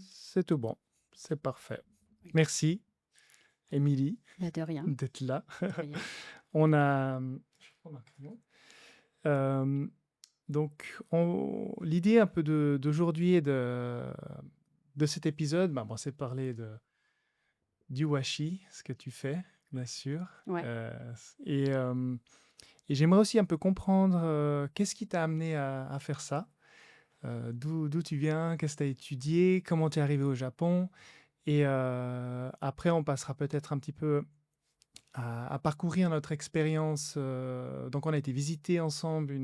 c'est tout bon. C'est parfait. Oui. Merci, Émilie, Bah, de rien, d'être là. de rien. On a... Je vais prendre un crayon. Euh, l'idée un peu d'aujourd'hui et de cet épisode, bah, bon, c'est de parler du washi, ce que tu fais, bien sûr. Ouais. Euh, et, euh, et j'aimerais aussi un peu comprendre qu'est-ce qui t'a amené à faire ça. D'où tu viens, qu'est-ce que tu as étudié, comment tu es arrivé au Japon. Et après, on passera peut-être un petit peu à parcourir notre expérience. Donc, on a été visiter ensemble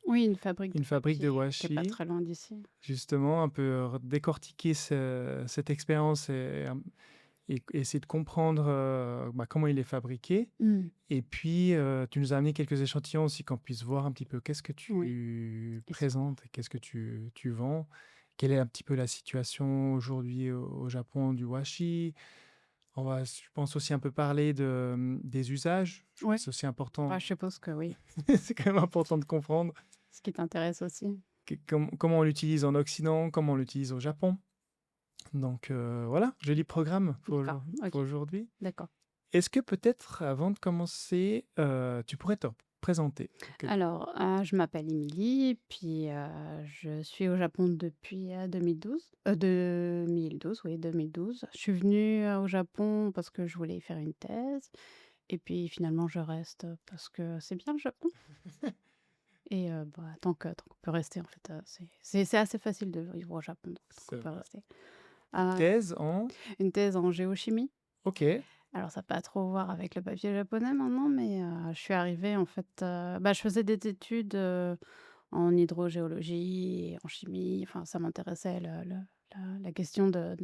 Oui, une fabrique une de fabrique de papier qui est pas washi, très loin d'ici. justement, un peu décortiquer cette expérience et essayer de comprendre bah, comment il est fabriqué. Mm. Et puis, tu nous as amené quelques échantillons aussi qu'on puisse voir un petit peu qu'est-ce que Oui. tu Et présentes et qu'est-ce que tu vends. Quelle est un petit peu la situation aujourd'hui au Japon du washi. On va, je pense, aussi un peu parler des usages. Je pense ouais. que c'est aussi Bah, important. je suppose que oui. C'est quand même important de comprendre Ce qui t'intéresse aussi. comment on l'utilise en Occident, comment on l'utilise au Japon. Donc voilà, joli programme D'accord. pour Ok. aujourd'hui. D'accord. Est-ce que peut-être, avant de commencer, tu pourrais te présenter Alors, je m'appelle Émilie, puis je suis au Japon depuis 2012. 2012, oui, 2012. Je suis venue au Japon parce que je voulais y faire une thèse. Et puis finalement, je reste parce que c'est bien le Japon. Et bah, tant qu'on peut rester, en fait, c'est assez facile de vivre au Japon, donc tant qu'on C'est peut vrai. rester. Euh, Thèse en... une thèse en géochimie. Ok, Alors, ça n'a pas trop à voir avec le papier japonais maintenant, mais je suis arrivée, en fait, bah, je faisais des études en hydrogéologie et en chimie. Enfin, ça m'intéressait la question de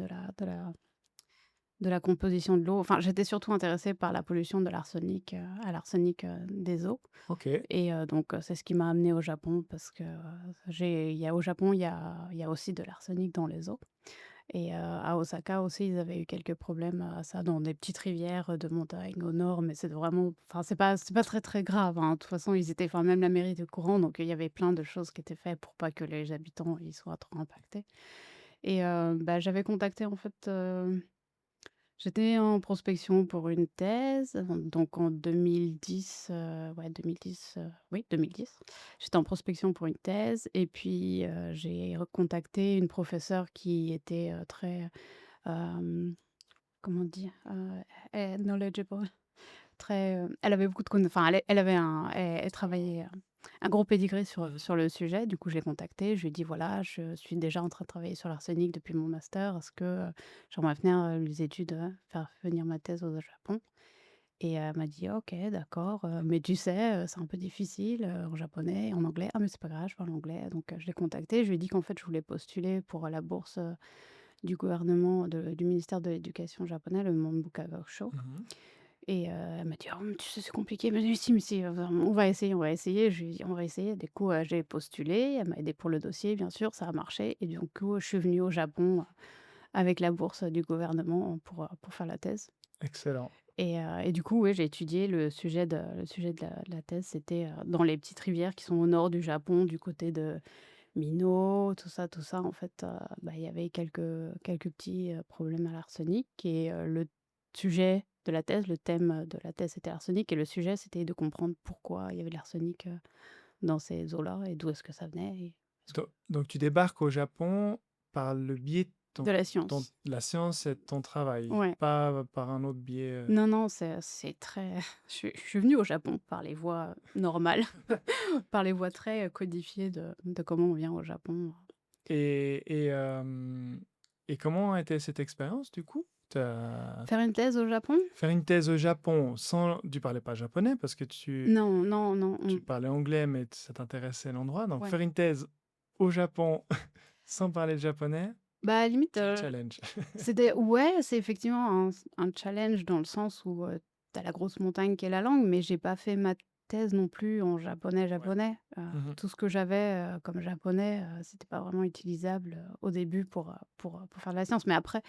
la composition de l'eau. Enfin, j'étais surtout intéressée par la pollution de l'arsenic, à l'arsenic des eaux. ok. Et donc, c'est ce qui m'a amenée au Japon parce que au Japon, il y a aussi de l'arsenic dans les eaux. Et à Osaka aussi, ils avaient eu quelques problèmes à ça, dans des petites rivières de montagne au nord, mais c'est vraiment, enfin, c'est pas très, très grave, hein. De toute façon, ils étaient, enfin, même la mairie était au courant, donc il y avait plein de choses qui étaient faites pour pas que les habitants, ils soient trop impactés. Et bah, j'avais contacté, en fait, j'étais en prospection pour une thèse, donc en 2010, ouais, 2010, oui, 2010. J'étais en prospection pour une thèse et puis, j'ai recontacté une professeure qui était, très, hem, comment dire? Knowledgeable, très, elle avait beaucoup de enfin, elle avait elle travaillait, un gros pédigré Mhm. sur le sujet. Du coup, je l'ai contactée, je lui ai dit: «Voilà, je suis déjà en train de travailler sur l'arsenic depuis mon master. Est-ce que, j'aimerais venir, les études, faire venir ma thèse au Japon?» Et elle m'a dit: «OK, d'accord, mais tu sais, c'est un peu difficile, en japonais et en anglais». «Ah mais c'est pas grave, je parle anglais». Donc je l'ai contactée, je lui ai dit qu'en fait, je voulais postuler pour la bourse, du gouvernement du ministère de l'éducation japonais, le Manbuka Gakusho. Mhm. Et elle m'a dit: «Oh mais tu sais, c'est compliqué». Mais mais si, on va essayer, on va essayer». Je lui ai dit: «On va essayer». Du coup, j'ai postulé, elle m'a aidée pour le dossier, bien sûr, ça a marché et du coup, je suis venue au Japon, avec la bourse du gouvernement pour faire la thèse. Excellent. Et du coup, oui, j'ai étudié le sujet de la thèse, c'était, dans les petites rivières qui sont au nord du Japon, du côté de Mino, tout ça, en fait, bah, il y avait quelques petits, problèmes à l'arsenic et le sujet de la thèse, le thème de la thèse, c'était l'arsenic et le sujet, c'était de comprendre pourquoi il y avait de l'arsenic, dans ces eaux-là et d'où est-ce que ça venait et est-ce que Donc, tu débarques au Japon par le biais de de la science. la science et de ton travail, Ouais. pas par un autre biais. Non, non, c'est très je suis venue au Japon par les voies normales, par les voies très, codifiées de comment on vient au Japon. Et, et, euh, et comment a été cette expérience du coup? Faire une thèse au Japon? Faire une thèse au Japon sans... Tu parlais pas japonais parce que Non, non, non, tu parlais anglais, mais ça t'intéressait l'endroit. Donc ouais. faire une thèse au Japon sans parler le japonais, Bah, à la limite, challenge. c'était ouais, c'est effectivement un challenge dans le sens où, tu la grosse montagne qui est la langue, mais j'ai pas fait ma thèse non plus en japonais, Ouais. japonais. Mhm. Tout ce que j'avais, comme japonais, c'était pas vraiment utilisable, au début pour faire de la science. Mais après,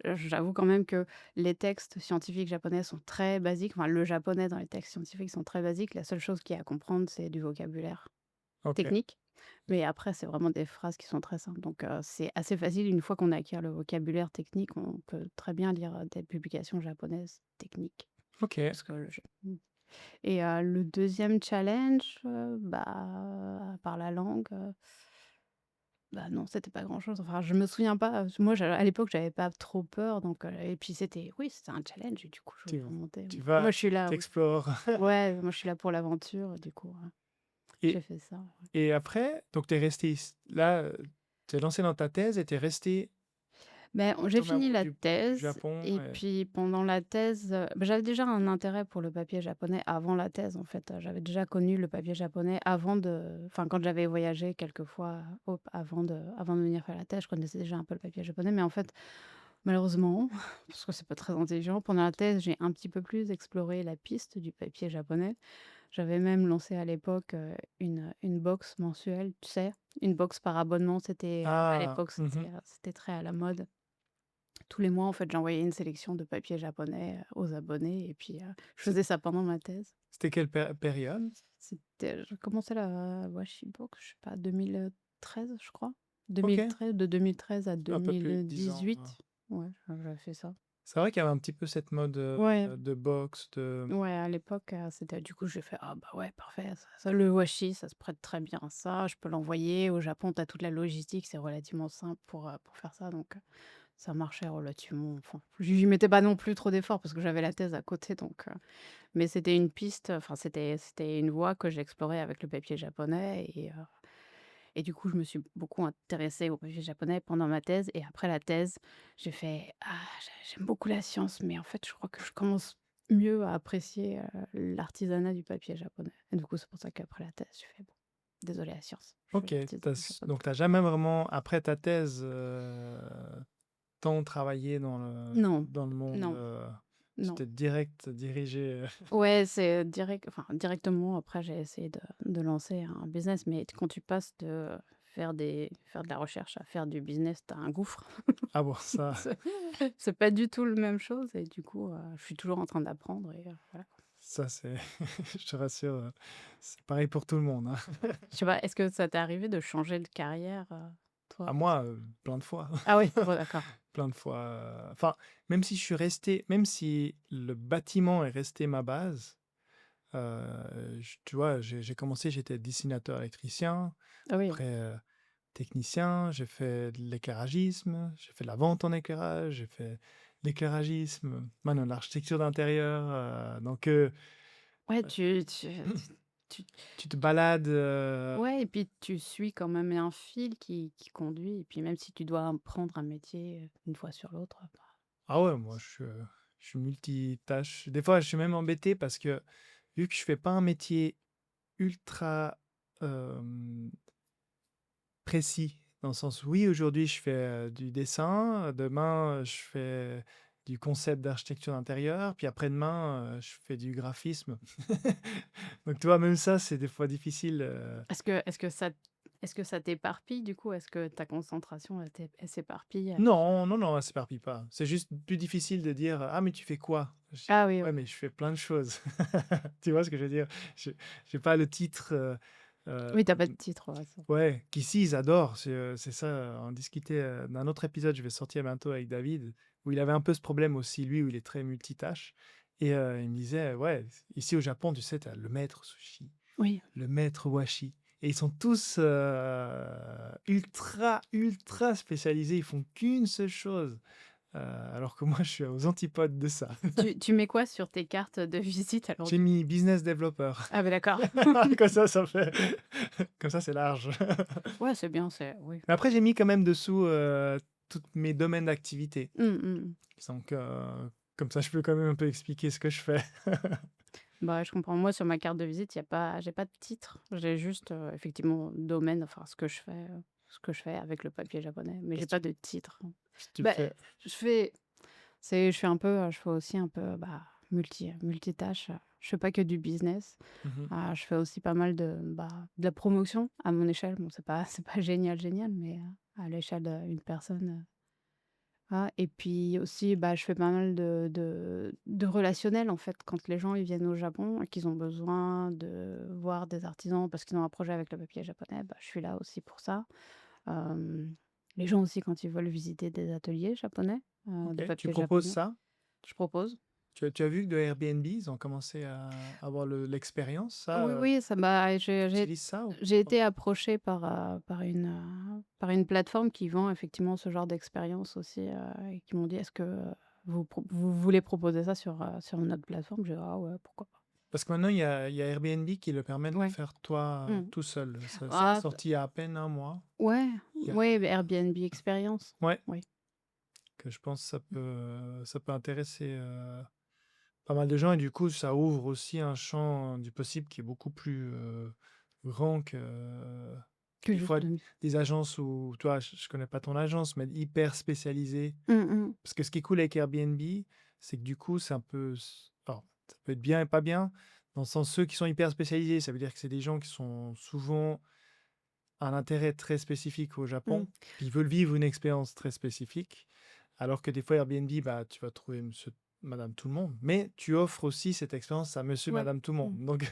j'avoue quand même que les textes scientifiques japonais sont très basiques. Enfin, le japonais dans les textes scientifiques sont très basiques. La seule chose qu'il y a à comprendre, c'est du vocabulaire Ok. technique. Mais après, c'est vraiment des phrases qui sont très simples, donc c'est assez facile. Une fois qu'on acquiert le vocabulaire technique, on peut très bien lire, des publications japonaises techniques. OK. Parce que le je mmh et le deuxième challenge, bah, à part la langue, bah, non, c'était pas grand-chose. Enfin, je me souviens pas, moi, à l'époque, j'avais pas trop peur, donc et puis c'était un challenge et du coup, je Tu remontais. tu Moi, vas, je suis là, oui. t'explores. Ouais, moi, je suis là pour l'aventure, du coup, Et j'ai fait ça, ouais. et après, donc tu es resté là, tu es lancé dans ta thèse et tu es resté Beh, j'ai tourner à fini autour la du thèse Japon et et puis pendant la thèse, bah, j'avais déjà un intérêt pour le papier japonais avant la thèse, en fait. J'avais déjà connu le papier japonais quand j'avais voyagé quelques fois avant de venir faire la thèse, je connaissais déjà un peu le papier japonais. Mais en fait, malheureusement, parce que c'est pas très intelligent, pendant la thèse, j'ai un petit peu plus exploré la piste du papier japonais. J'avais même lancé à l'époque, une box mensuelle, tu sais? Une box par abonnement, à ah! l'époque, Mmh. c'était très à la mode. Tous les mois, en fait, j'envoyais une sélection de papiers japonais, aux abonnés et puis, je C'est faisais ça pendant ma thèse. c'était quelle période? Je commençais la Washibox, je sais pas, 2013, je crois. OK, 2013, de 2013 à un peu plus, 10 ans, 2018. Ouais, j'avais fait ça. C'est vrai qu'il y avait un petit peu cette mode, Ouais, de boxe, de ouais, à l'époque, c'était du coup, j'ai fait: «Ah bah ouais, parfait, ça le washi, ça se prête très bien à ça, je peux l'envoyer. Au Japon, tu as toute la logistique, c'est relativement simple pour faire ça», donc ça marchait relativement, enfin, j'y mettais pas non plus trop d'efforts parce que j'avais la thèse à côté, donc mais c'était une piste, enfin, c'était une voie que j'explorais avec le papier japonais et du coup, je me suis beaucoup intéressée au papier japonais pendant ma thèse et après la thèse, j'ai fait: «Ah, j'aime beaucoup la science, mais en fait, je crois que je commence mieux à apprécier, l'artisanat du papier japonais» et du coup, c'est pour ça qu'après la thèse, j'ai fait: «Bon, désolée la science, je fais OK, l'artisanat japonais». donc tu jamais vraiment après ta thèse, tant travaillé Non, dans le monde, non, tu non. t'es direct dirigé, Ouais, c'est directement après j'ai essayé de lancer un business, mais quand tu passes de faire de la recherche à faire du business, tu as un gouffre. ah bon ça C'est c'est pas du tout la même chose et du coup, je suis toujours en train d'apprendre et voilà. ça c'est je te rassure, c'est pareil pour tout le monde, hein. Je sais pas, est-ce que ça t'est arrivé de changer de carrière, À toi? moi, plein de fois. Ah oui, bon d'accord. Plein de fois, enfin, même si le bâtiment est resté ma base, j tu vois, j'ai commencé, j'étais dessinateur électricien, Ah oui. après, technicien, j'ai fait de l'éclairagisme, j'ai fait de la vente en éclairage, j'ai fait de l'éclairagisme, maintenant de l'architecture d'intérieur, donc Ouais, tu tu te balades, ouais et puis tu suis quand même un fil qui conduit et puis même si tu dois apprendre un métier, une fois sur l'autre, bah ah ouais, moi je suis multitâche. Des fois, je suis même embêté parce que vu que je fais pas un métier ultra, hem précis, dans le sens, oui, aujourd'hui, je fais, du dessin, demain, je fais du concept d'architecture d'intérieur, puis après-demain, je fais du graphisme. Donc tu vois, même ça, c'est des fois difficile, est-ce que ça t'éparpille du coup? Est-ce que ta concentration elle s'éparpille? Non, non, non, elle s'éparpille pas. C'est juste plus difficile de dire: «Ah, mais tu fais quoi?» Je dis: Ah oui, «Ouais, OK. mais je fais plein de choses». Tu vois ce que je veux dire? Je j'ai pas le titre, Oui, tu as pas de titre, ouais, ça. ouais, qu'ici ils adorent, c'est ça, on discutait, d'un autre épisode, je vais sortir bientôt avec David, où il avait un peu ce problème aussi, lui, où il est très multitâche et il me disait: «Ouais, ici au Japon, tu sais, tu as le maître sushi, Oui. le maître washi et ils sont tous, ultra, ultra spécialisés, ils font qu'une seule chose», alors que moi, je suis aux antipodes de ça. Tu mets quoi sur tes cartes de visite alors J'ai du coup? mis business developer, Ah bah d'accord. comme ça fait comme ça, c'est large. Ouais, c'est bien, c'est oui. Mais après, j'ai mis quand même dessous, tous mes domaines d'activité. Mmh mh. Donc, comme ça, je peux quand même un peu expliquer ce que je fais. Bah, je comprends. Moi, sur ma carte de visite, j'ai pas de titre. J'ai juste, effectivement, domaine, enfin ce que je fais avec le papier japonais, mais j'ai Qu'est-ce pas que de titre. tu Bah, fais? je fais je fais aussi un peu, bah, multitâche. Je fais pas que du business. Mmh. Je fais aussi pas mal de la promotion à mon échelle. Bon, c'est pas c'est pas génial, génial, mais à l'échelle d'une personne, Ah et puis aussi, bah, je fais pas mal de relationnel, en fait. Quand les gens, ils viennent au Japon et qu'ils ont besoin de voir des artisans parce qu'ils ont un projet avec le papier japonais, bah, je suis là aussi pour ça. Hem, les gens aussi, quand ils veulent visiter des ateliers japonais, de OK. Tu papier proposes japonais, ça? je propose. Tu as vu que de Airbnb, ils ont commencé à avoir l'expérience, ça, Oui, oui, ça m'a tu utilises ça ou j'ai pas? été approchée par une plateforme qui vend effectivement ce genre d'expérience aussi, et qui m'ont dit: «Est-ce que, vous voulez proposer ça sur notre plateforme?» J'ai dit: «Ah ouais, pourquoi pas?» Parce que maintenant, il y a Airbnb qui le permet de Ouais. faire toi, Mmh. tout seul. Ça a Ah, sorti il y a à peine un mois. ouais, Il y a ouais, Airbnb Experience. Ouais, Oui. que je pense que ça peut intéresser, pas mal de gens et du coup, ça ouvre aussi un champ du possible qui est beaucoup plus, grand que, Que des fois juste de des agences où toi, je connais pas ton agence, mais hyper spécialisées. mmh mh. Parce que ce qui est cool avec Airbnb, c'est que du coup, c'est un peu alors, ça peut être bien et pas bien, dans le sens ceux qui sont hyper spécialisés, ça veut dire que c'est des gens qui sont souvent un intérêt très spécifique au Mmh. Japon, puis ils veulent vivre une expérience très spécifique, alors que des fois Airbnb, bah, tu vas trouver monsieur, madame tout le monde, mais tu offres aussi cette expérience à monsieur, Ouais. madame tout le monde. Mmh. Donc,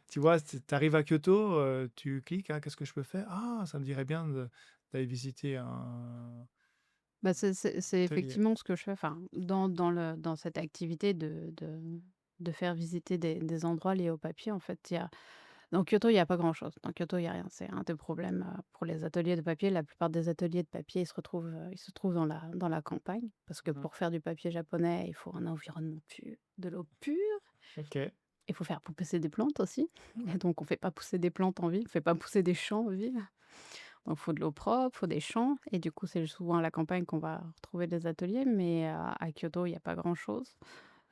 tu vois, tu arrives à Kyoto, tu cliques: «Ah, qu'est-ce que je peux faire? Ah, ça me dirait bien d'aller visiter un Bah, c'est atelier». effectivement ce que je fais, enfin, dans cette activité de faire visiter des endroits liés au papier, en fait, il y a dans Kyoto, il y a pas grand-chose. Dans Kyoto, il y a rien. C'est un des problèmes, pour les ateliers de papier. La plupart des ateliers de papier, ils se trouvent dans la campagne parce que Mmh. pour faire du papier japonais, il faut un environnement pur, de l'eau pure. OK. Il faut faire pousser des plantes aussi et donc on fait pas pousser des plantes en ville, on fait pas pousser des champs en ville. Donc faut de l'eau propre, faut des champs et du coup, c'est souvent à la campagne qu'on va retrouver des ateliers, mais à Kyoto, il y a pas grand-chose.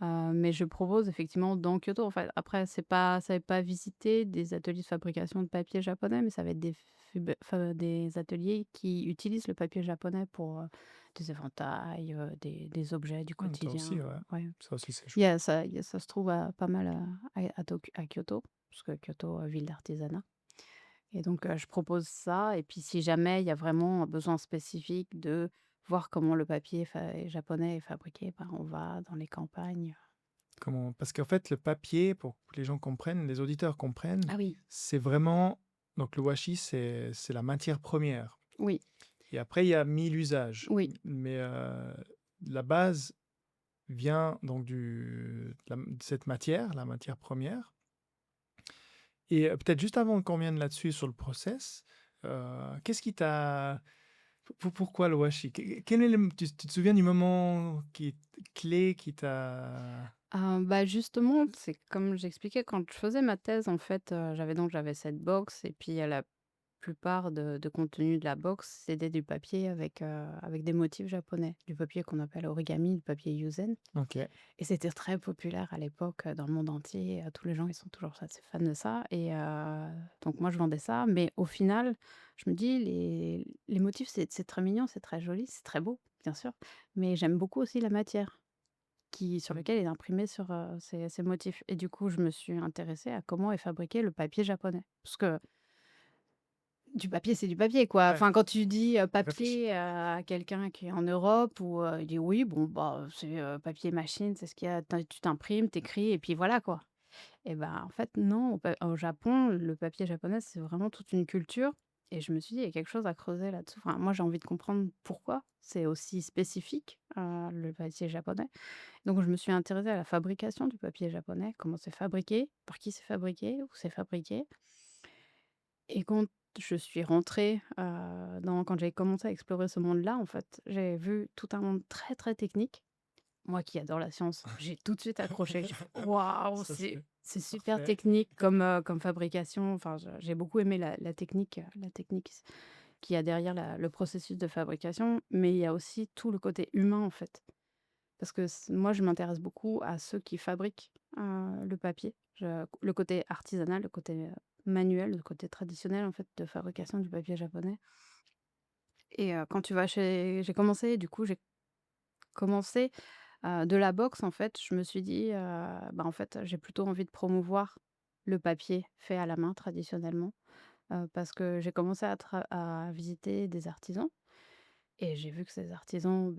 Mais je propose effectivement dans Kyoto, en fait. Après, ça va pas visiter des ateliers de fabrication de papier japonais, mais ça va être des ateliers qui utilisent le papier japonais pour, des éventails, des objets du Mmh, ça aussi, quotidien. ouais. Ouais. Ça aussi, c'est chouette. Ça se trouve pas mal, à Kyoto, parce que Kyoto, ville d'artisanat et donc je propose ça et puis si jamais il y a vraiment un besoin spécifique de voir comment le papier japonais est fabriqué, ben, on va dans les campagnes. Parce qu'en fait, le papier, pour que les gens comprennent, les auditeurs comprennent, Ah oui, c'est vraiment donc le washi, c'est la matière première oui, et après il y a 1000 usages. oui, Mais, la base vient donc de cette matière, la matière première et peut-être juste avant qu'on vienne là-dessus sur le process, qu'est-ce qui t'a pourquoi le washi? Quel est tu te souviens du moment qui est clé qui t'a bah, justement, c'est comme j'expliquais quand je faisais ma thèse en fait, j'avais cette box et puis, la plupart de contenu de la box, c'était du papier avec des motifs japonais, du papier qu'on appelle origami, le papier yuzen. OK. Et c'était très populaire à l'époque, dans le monde entier, tous les gens, ils sont toujours assez fans de ça et donc moi, je vendais ça, mais au final, je me dis: «Les motifs, c'est très mignon, c'est très joli, c'est très beau, bien sûr, mais j'aime beaucoup aussi la matière sur Mmh. lequel est imprimé sur, ces motifs» et du coup, je me suis intéressée à comment est fabriqué le papier japonais. Parce que du papier, c'est du papier, quoi. Ouais, Enfin, quand tu dis, réfléchis. papier à quelqu'un qui est en Europe ou, il dit: «Oui, bon, bah, c'est, papier machine, c'est ce qu'il y a, tu t'imprimes, t'écris et puis voilà, quoi». Et ben, en fait, non, au Japon, le papier japonais, c'est vraiment toute une culture et je me suis dit: «Il y a quelque chose à creuser là-dessous». Enfin, moi, j'ai envie de comprendre pourquoi c'est aussi spécifique, le papier japonais. Donc je me suis intéressée à la fabrication du papier japonais, comment c'est fabriqué, par qui c'est fabriqué, où c'est fabriqué et quand je suis rentrée, quand j'ai commencé à explorer ce monde-là, en fait, j'ai vu tout un monde très, très technique. Moi qui adore la science, j'ai tout de suite accroché. J'ai fait: «Waouh, Ça, c'est c'est super parfait. technique comme fabrication». Enfin, j'ai beaucoup aimé la technique qu'il y a derrière le processus de fabrication, mais il y a aussi tout le côté humain, en fait. Parce que moi, je m'intéresse beaucoup à ceux qui fabriquent le papier. Le côté artisanal, le côté manuel, le côté traditionnel en fait de fabrication du papier japonais. Et quand tu vas chez, j'ai commencé de la boxe en fait. Je me suis dit, bah en fait, j'ai plutôt envie de promouvoir le papier fait à la main traditionnellement parce que j'ai commencé à visiter des artisans et j'ai vu que ces artisans,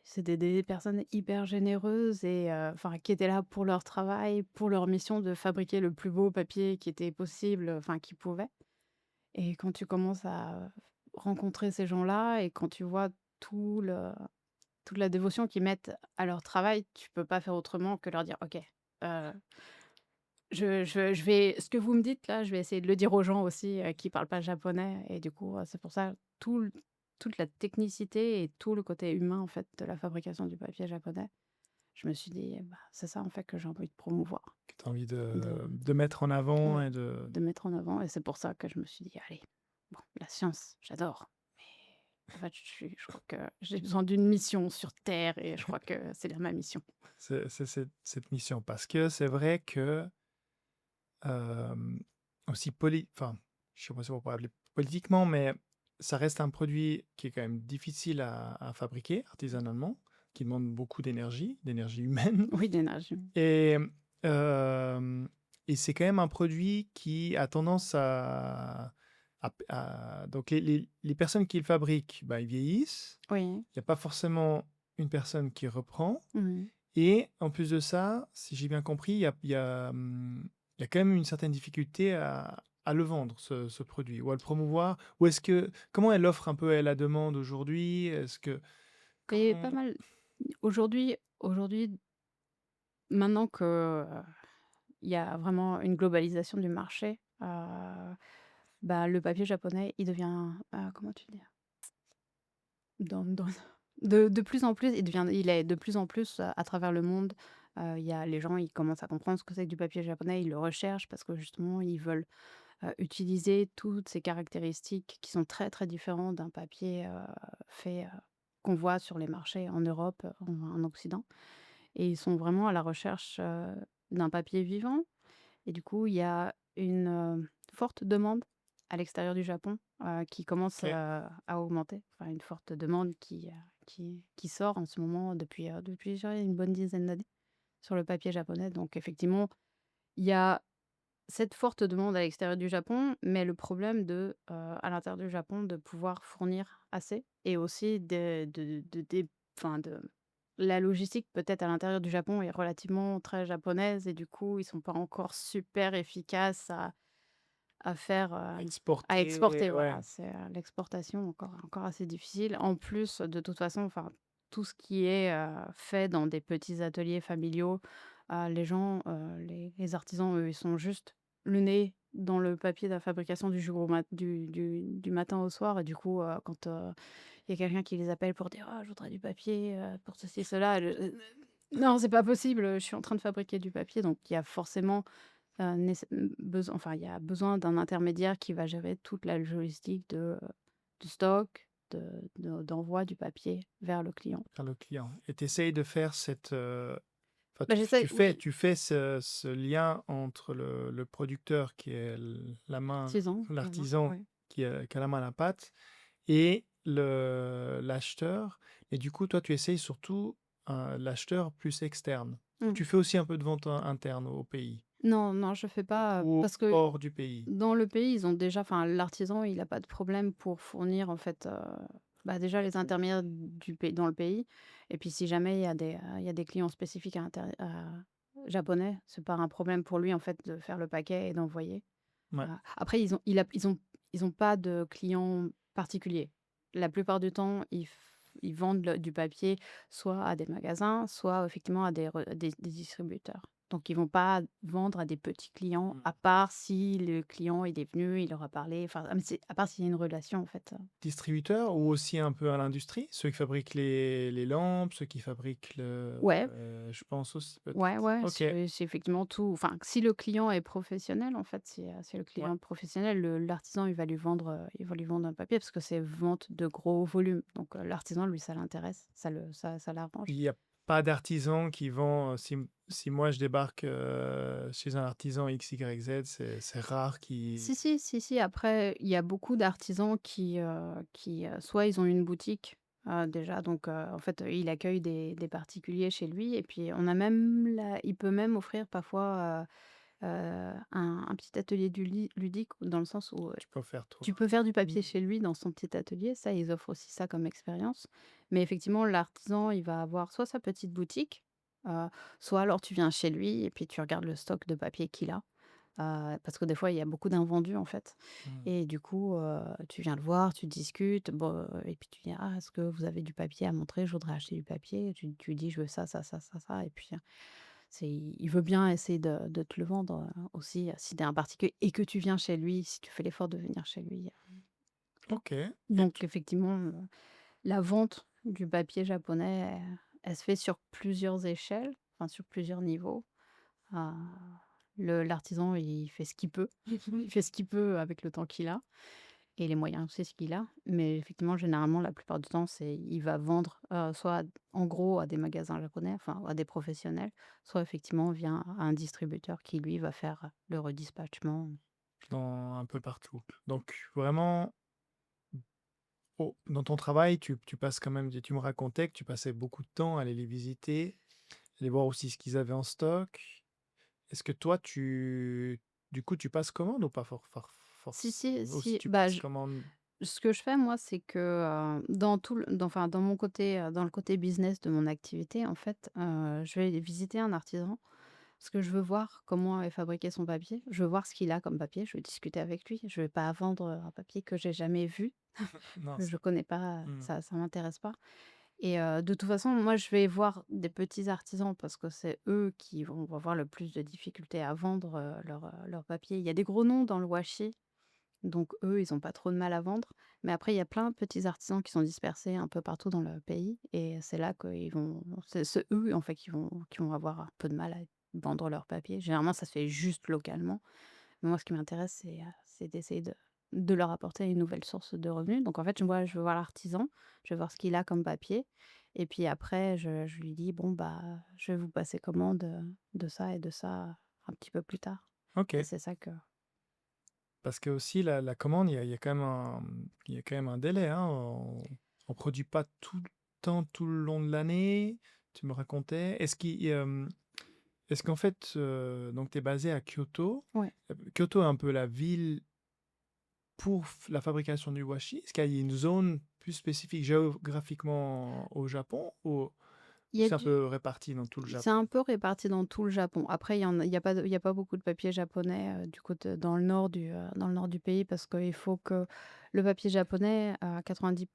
c'était des personnes hyper généreuses et enfin, qui étaient là pour leur travail, pour leur mission de fabriquer le plus beau papier qui était possible, enfin, qu'ils pouvaient. Et quand tu commences à rencontrer ces gens-là et quand tu vois tout le toute la dévotion qu'ils mettent à leur travail, tu peux pas faire autrement que leur dire: «OK, heu, je vais ce que vous me dites là, je vais essayer de le dire aux gens aussi, qui parlent pas japonais» et du coup, c'est pour ça toute la technicité et tout le côté humain, en fait, de la fabrication du papier japonais. Je me suis dit: «Bah, c'est ça, en fait, que j'ai envie de promouvoir, Que tu as envie de de mettre en avant ouais, et de de mettre en avant» et c'est pour ça que je me suis dit: «Allez, bon, la science, j'adore, mais en fait, je crois que j'ai besoin d'une mission sur terre et je crois que c'est là ma mission». c'est cette mission. Parce que c'est vrai que, hem, aussi enfin, je sais pas si on pourrait appeler politiquement, mais ça reste un produit qui est quand même difficile à fabriquer artisanalement, qui demande beaucoup d'énergie humaine Oui, d'énergie. et hem et c'est quand même un produit qui a tendance donc les personnes qui le fabriquent, bah, ils vieillissent. Oui. Il y a pas forcément une personne qui reprend Mmh. et en plus de ça, si j'ai bien compris, il y a quand même une certaine difficulté à le vendre ce produit ou à le promouvoir. Ou est-ce que comment elle offre un peu à la demande aujourd'hui? Est-ce que Et comment pas mal aujourd'hui, maintenant que, il y a vraiment une globalisation du marché, le papier japonais, il devient, comment tu dis? Dans de plus en plus, il est de plus en plus, à travers le monde, il y a les gens, ils commencent à comprendre ce que c'est que du papier japonais, ils le recherchent parce que justement, ils veulent, utiliser toutes ces caractéristiques qui sont très, très différentes d'un papier, fait, qu'on voit sur les marchés en Europe, en Occident et ils sont vraiment à la recherche, d'un papier vivant et du coup, il y a une, forte demande à l'extérieur du Japon, qui commence, OK. à augmenter. Enfin, une forte demande qui sort en ce moment depuis je dirais une bonne dizaine d'années sur le papier japonais. Donc effectivement, il y a cette forte demande à l'extérieur du Japon, mais le problème à l'intérieur du Japon, de pouvoir fournir assez et aussi de des enfin de la logistique peut-être à l'intérieur du Japon est relativement très japonaise et du coup, ils sont pas encore super efficaces à faire, à Exporter, exporter, ouais. voilà. C'est, l'exportation encore assez difficile. En plus, de toute façon, enfin, tout ce qui est, fait dans des petits ateliers familiaux, les gens, les artisans, eux, ils sont juste le nez dans le papier de la fabrication du jour au mat du matin au soir et du coup, quand, il y a quelqu'un qui les appelle pour dire: «Ah, je voudrais du papier, pour ceci, cela», non, c'est pas possible, je suis en train de fabriquer du papier. Donc il y a forcément il y a besoin d'un intermédiaire qui va gérer toute la logistique du stock, d'envoi du papier vers le client. Vers le client et tu essayes de faire enfin Bah, j'essaie oui, tu fais ce lien entre le producteur qui est la main 6 ans, la main, l'artisan ouais. qui a la main à la pâte et l'acheteur et du coup, toi, tu essayes surtout, l'acheteur plus externe. Mmh. Tu fais aussi un peu de vente interne au pays Non, non, je fais pas, ou parce que hors du pays? dans le pays, ils ont déjà enfin, l'artisan, il a pas de problème pour fournir, en fait, déjà les intermédiaires du pays dans le pays et puis si jamais il y a des clients spécifiques japonais, c'est pas un problème pour lui, en fait, de faire le paquet et d'envoyer. Ouais. Après ils ont pas de clients particuliers. La plupart du temps, ils vendent du papier soit à des magasins, soit effectivement à des distributeurs. Donc ils vont pas vendre à des petits clients, Mmh. à part si le client, il est venu, il leur a parlé, enfin, mais c'est à part s'il y a une relation en fait. Distributeur ou aussi un peu à l'industrie? Ceux qui fabriquent les lampes, ceux qui fabriquent Ouais, je pense aussi ouais, peut-être. ouais, OK, c'est effectivement tout enfin, si le client est professionnel, en fait, si le ouais. client est professionnel, l'artisan, il va lui vendre un papier parce que c'est vente de gros volumes. Donc, l'artisan, lui, ça l'intéresse, ça l'arrange. Il y a pas d'artisan qui vend, si moi je débarque, chez un artisan X, Y, Z, c'est rare qui Si, si, si, si, après, il y a beaucoup d'artisans soit ils ont une boutique, déjà, donc, en fait, il accueille des particuliers chez lui et puis on a même il peut même offrir parfois, un petit atelier du ludique dans le sens où, Tu peux faire toi. tu peux faire du papier Mmh. chez lui dans son petit atelier, ça, ils offrent aussi ça comme expérience. Mais effectivement, l'artisan, il va avoir soit sa petite boutique, heu, soit alors tu viens chez lui et puis tu regardes le stock de papier qu'il a. Parce que des fois, il y a beaucoup d'invendus, en fait Mmh. et du coup, tu viens le voir, tu discutes, bon, et puis tu dis: «Ah, est-ce que vous avez du papier à montrer? Je voudrais acheter du papier». Tu lui dis: «Je veux ça, ça, ça, ça, ça» et puis, c'est il veut bien essayer de te le vendre, aussi, si tu es un particulier et que tu viens chez lui, si tu fais l'effort de venir chez lui. OK et Donc effectivement, la vente du papier japonais, elle se fait sur plusieurs échelles, enfin sur plusieurs niveaux. Ah, l'artisan, il fait ce qu'il peut. Il fait ce qu'il peut avec le temps qu'il a et les moyens aussi ce qu'il a. Mais effectivement, généralement, la plupart du temps, c'est il va vendre, soit en gros à des magasins japonais, enfin à des professionnels, soit effectivement via un distributeur qui lui va faire le redispatchement. dans un peu partout. Donc vraiment, dans ton travail, tu passes quand même tu me racontais que tu passais beaucoup de temps à aller les visiter, aller voir aussi ce qu'ils avaient en stock. Est-ce que toi, du coup, tu passes commande ou pas Si, force si, aussi si, tu bah, passes commande? ce que je fais moi, c'est que, dans tout le dans enfin, dans mon côté, dans le côté business de mon activité, en fait, je vais visiter un artisan parce que je veux voir comment est fabriqué son papier. Je veux voir ce qu'il a comme papier, je veux discuter avec lui. Je vais pas vendre, un papier que j'ai jamais vu, Non, que je connais pas, mmh, ça m'intéresse pas et de toute façon, moi, je vais voir des petits artisans parce que c'est eux qui vont avoir le plus de difficultés à vendre, leur papier. Il y a des gros noms dans le washi, donc eux, ils ont pas trop de mal à vendre. Mais après, il y a plein de petits artisans qui sont dispersés un peu partout dans le pays et c'est là qu'ils vont c'est eux, en fait, qui vont avoir un peu de mal à vendre leur papier. Généralement, ça se fait juste localement. Mais moi, ce qui m'intéresse, c'est d'essayer de leur apporter une nouvelle source de revenus. Donc en fait, moi, je veux voir l'artisan, je veux voir ce qu'il a comme papier et puis après, je lui dis: «Bon, bah, je vais vous passer commande, de ça et de ça un petit peu plus tard» et OK. c'est ça que Parce que aussi la commande, il y a quand même il y a quand même un délai, hein. On produit pas tout le temps, tout le long de l'année, tu me racontais. Est-ce qu'en fait, donc tu es basé à Kyoto. ouais. Kyoto est un peu la ville pour la fabrication du washi. Est-ce qu'il y a une zone plus spécifique géographiquement au Japon ou Il y a c'est un du peu réparti dans tout le C'est Japon? un peu réparti dans tout le Japon. Après, il y a pas beaucoup de papier japonais, du côté dans le nord du pays parce qu'il faut que le papier japonais, à 90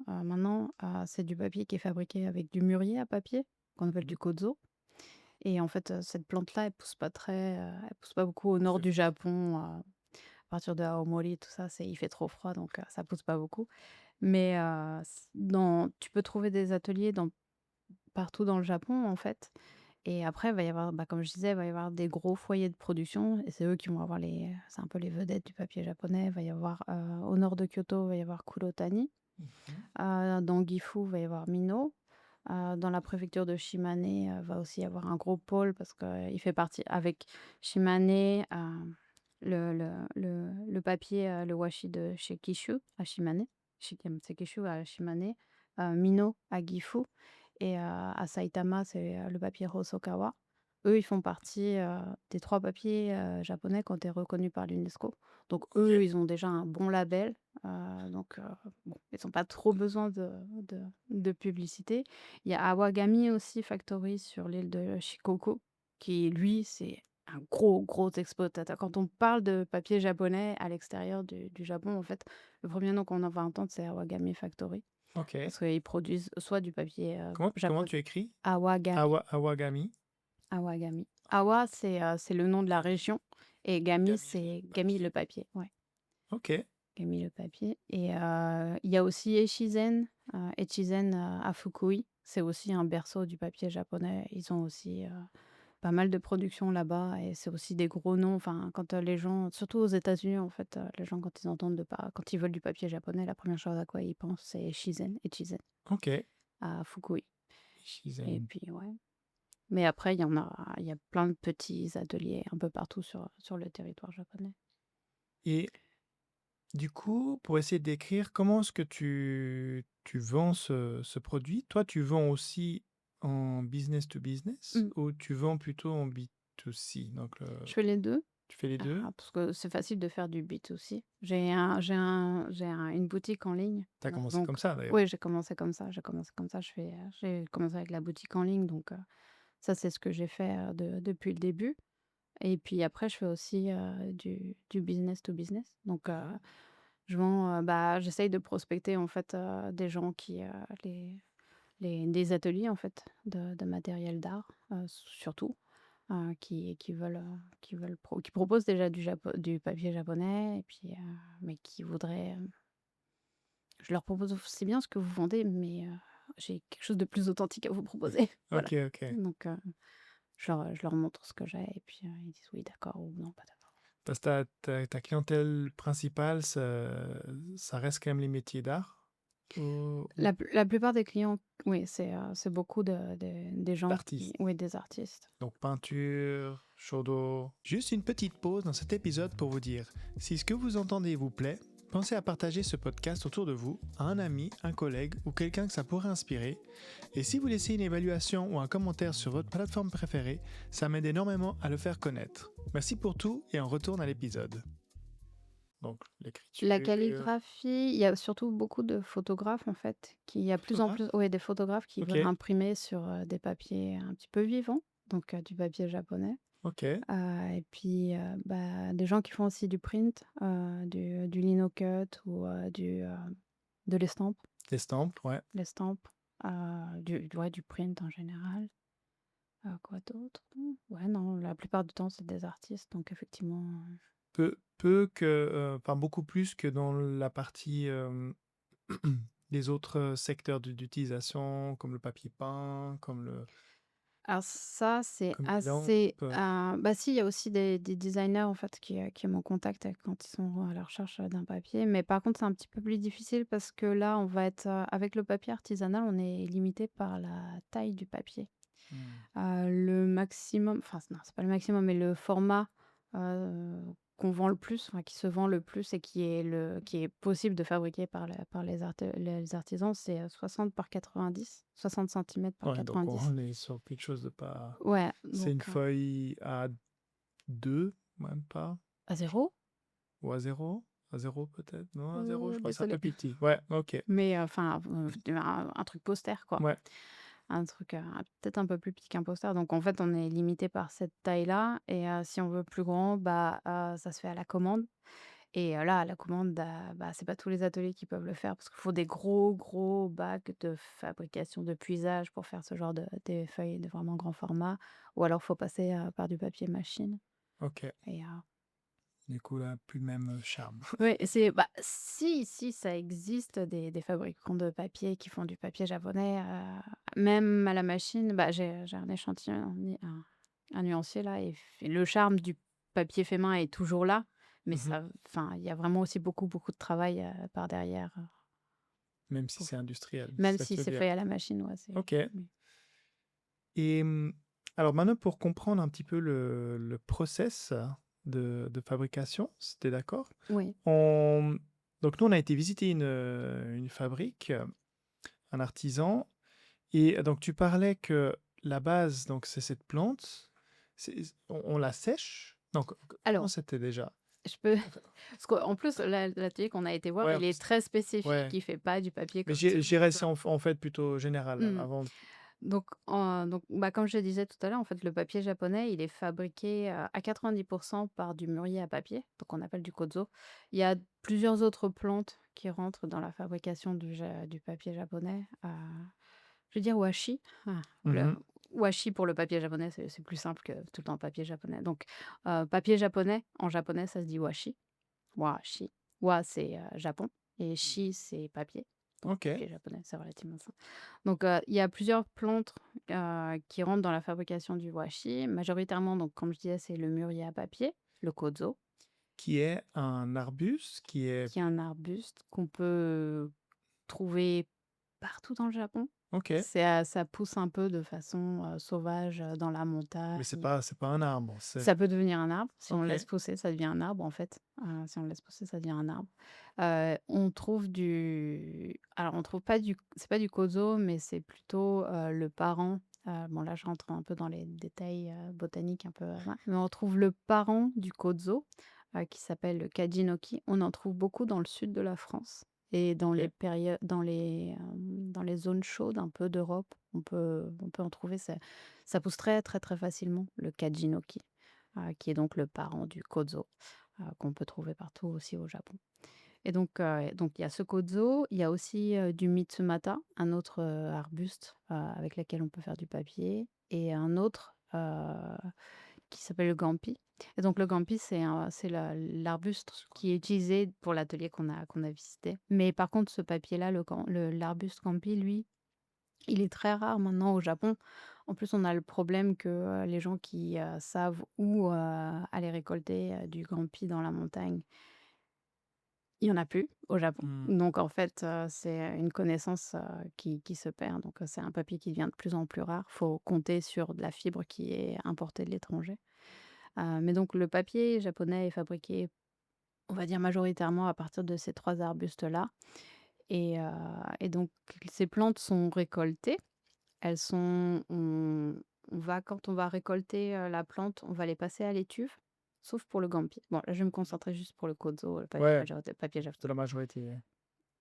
maintenant, c'est du papier qui est fabriqué avec du mûrier à papier, qu'on appelle du kozo et en fait, cette plante-là, elle pousse pas beaucoup au nord C'est du Japon, à partir de Aomori, tout ça, il fait trop froid donc ça pousse pas beaucoup. Mais tu peux trouver des ateliers partout dans le Japon, en fait et après, il va y avoir, bah, comme je disais, il va y avoir des gros foyers de production et c'est eux qui vont avoir c'est un peu les vedettes du papier japonais. Il va y avoir, au nord de Kyoto, il va y avoir Kurotani. Mmh. Dans Gifu, il va y avoir Mino. Dans la préfecture de Shimane, va aussi y avoir un gros pôle parce qu'il fait partie avec Shimane, le papier, le washi de chez Kishu à Shimane, c'est Kishu à Shimane, Mino à Gifu et à Saitama, c'est, le papier Hosokawa. Eux, ils font partie, des 3 papiers, japonais qui ont été reconnus par l'UNESCO. Donc eux, OK. ils ont déjà un bon label, donc bon, ils ont pas trop besoin de publicité. Il y a Awagami aussi Factory sur l'île de Shikoku qui lui, c'est un gros, gros exploitateur. Quand on parle de papier japonais à l'extérieur du Japon, en fait, le premier nom qu'on en va entendre, c'est Awagami Factory. OK. Parce qu'ils produisent soit du papier, Comment japonais tu écris? Awagami, Awagami? Awagami. Awa, c'est le nom de la région et Gami, Gami, le c'est Gami papier. le papier, ouais, OK. Gami le papier et il y a aussi Echizen, à Fukui. C'est aussi un berceau du papier japonais. Ils ont aussi, pas mal de production là-bas et c'est aussi des gros noms. Enfin, quand, les gens surtout aux États-Unis, en fait, les gens quand ils entendent quand ils veulent du papier japonais, la première chose à quoi ils pensent, c'est Echizen OK. à Fukui et Shizen. puis ouais. Mais après, il y a plein de petits ateliers un peu partout sur le territoire japonais. Et du coup, pour essayer de décrire, comment est-ce que tu vends ce produit? Toi, tu vends aussi en business to business Mmh. ou tu vends plutôt en B2 B2C? Donc, Je fais les 2. tu fais les deux? Parce que c'est facile de faire du B2C. Une boutique en ligne, Tu as commencé donc comme ça, d'ailleurs. oui, j'ai commencé comme ça. J'ai commencé avec la boutique en ligne, donc ça, c'est ce que j'ai fait, depuis le début et puis après, je fais aussi, du business to business. Donc j'essaye de prospecter, en fait, des gens des ateliers, en fait, de matériel d'art, surtout, qui proposent déjà du papier japonais et puis, mais qui voudraient, je leur propose: «C'est bien ce que vous vendez, mais j'ai quelque chose de plus authentique à vous proposer». Voilà. OK, OK. Donc je leur montre ce que j'ai et puis, ils disent: «Oui, d'accord» ou «Non, pas d'accord». Parce que ta clientèle principale, ça reste quand même les métiers d'art ou La plupart des clients, oui, c'est beaucoup des gens qui, d'artistes? oui, des artistes. Donc peinture, chaud d'eau. Juste une petite pause dans cet épisode pour vous dire, si ce que vous entendez vous plaît, pensez à partager ce podcast autour de vous, à un ami, un collègue ou quelqu'un que ça pourrait inspirer. Et si vous laissez une évaluation ou un commentaire sur votre plateforme préférée, ça m'aide énormément à le faire connaître. Merci pour tout et on retourne à l'épisode. Donc La l'écriture, calligraphie, il y a surtout beaucoup de photographes, en fait, qui il y a plus en plus, photographe. ouais, des photographes qui Ok, veulent imprimer sur, des papiers un petit peu vivants, donc du papier japonais. ok. Et puis, des gens qui font aussi du print, du linocut ou de L'estampe, ouais. l'estampe, du print en général. Quoi d'autre? Ouais, non, la plupart du temps, c'est des artistes, donc effectivement, Enfin beaucoup plus que dans la partie les autres secteurs d'utilisation, comme le papier peint, alors ça, c'est comme les lampes. assez, si, il y a aussi des designers, en fait, qui m'ont contacté quand ils sont à la recherche, d'un papier. Mais par contre, c'est un petit peu plus difficile parce que là, on va être, avec le papier artisanal, on est limité par la taille du papier. Hmm. Le maximum, enfin, non, c'est pas le maximum, mais le format, heu, qu'on vend le plus, enfin, qui se vend le plus et qui est possible de fabriquer par les artisans, c'est, 60 par 90, 60 centimètres par Ouais, donc 90. on est sur quelque chose de pas. Ouais, C'est donc une feuille à 2, même pas, à 0. ou à zéro. À zéro peut-être? Non, à zéro, je crois que c'est un peu Désolée. plus petit. Ouais, ok. Mais enfin, un truc poster, quoi. Ouais, Un truc, peut-être un peu plus petit qu'un poster. Donc en fait, on est limité par cette taille-là et si on veut plus grand, ça se fait à la commande et là, à la commande, c'est pas tous les ateliers qui peuvent le faire parce qu'il faut des gros, gros bacs de fabrication, de puisage pour faire ce genre des feuilles de vraiment grand format ou alors faut passer, par du papier machine ok. et Du coup, là, plus le même charme. oui, si ça existe des fabricants de papier qui font du papier japonais, même à la machine, j'ai un échantillon, un nuancier là et le charme du papier fait main est toujours là, mais Mhm. ça, enfin, il y a vraiment aussi beaucoup, beaucoup de travail, par derrière, Même si pour c'est industriel, même c'est ça que si tu veux c'est dire. fait à la machine, ouais, c'est Ok. oui. Et alors maintenant, pour comprendre un petit peu le process de fabrication, si tu es d'accord, Oui. on... donc nous, on a été visiter une fabrique, un artisan, et donc tu parlais que la base, donc c'est cette plante, on la sèche. Donc comment Alors, c'était déjà? je peux parce qu'en plus l'atelier qu'on a été voir, Ouais, il est très spécifique, ouais. il fait pas du papier Mais comme tout le j'ai monde. resté en fait plutôt général Mmh. avant. Comme je le disais tout à l'heure, en fait, le papier japonais, il est fabriqué, à 90 par du mûrier à papier, donc on appelle du kozo. Il y a plusieurs autres plantes qui rentrent dans la fabrication du papier japonais, je vais dire washi. Le Mhm. washi pour le papier japonais, c'est plus simple que tout le temps papier japonais. Donc, papier japonais, en japonais, ça se dit washi. Washi. Wa, c'est, Japon et shi, c'est papier. Donc Ok. papier japonais, c'est relativement simple. Donc, il y a plusieurs plantes, qui rentrent dans la fabrication du washi. Majoritairement, donc comme je disais, c'est le mûrier à papier, le kozo, Qui est un arbuste, qui est... qui est un arbuste qu'on peut trouver partout dans le Japon. Ok. Ça pousse un peu de façon, sauvage, dans la Mais montagne. c'est pas un arbre, c'est... Ça peut devenir un arbre. Si on le laisse Ok. pousser, ça devient un arbre, en fait. Si on le laisse pousser, ça devient un arbre. On trouve on trouve pas c'est pas du kozo, mais c'est plutôt, le parent, Bon là, je rentre un peu dans les détails, botaniques un peu, voilà, mais on trouve le parent du kozo, qui s'appelle le Kajinoki. On en trouve beaucoup dans le sud de la France et OK. dans les zones chaudes un peu d'Europe, on peut en trouver. Ça pousse très, très, très facilement, le Kajinoki, qui est donc le parent du kozo, qu'on peut trouver partout aussi au Japon. Et donc il y a ce kozo, il y a aussi, du mitsumata, un autre, arbuste, avec lequel on peut faire du papier et un autre, qui s'appelle le gampi. Et donc le gampi, c'est l'arbuste C'est quoi? qui est utilisé pour l'atelier qu'on a visité. Mais par contre, ce papier-là, l'arbuste gampi, lui, il est très rare maintenant au Japon. En plus, on a le problème que, les gens qui, savent où, aller récolter, du gampi dans la montagne, il y en a plus au Japon. Mmh. Donc en fait, c'est une connaissance, qui se perd. Donc, c'est un papier qui devient de plus en plus rare. Faut compter sur de la fibre qui est importée de l'étranger. Mais donc le papier japonais est fabriqué, on va dire majoritairement à partir de ces 3 arbustes-là et heu et donc ces plantes sont récoltées. Elles sont quand on va récolter, la plante, on va les passer à l'étuve, sauf pour le gampi. Bon, là, je vais me concentrer juste pour le kozo, le papier Ouais, papier c'est japonais. la majorité.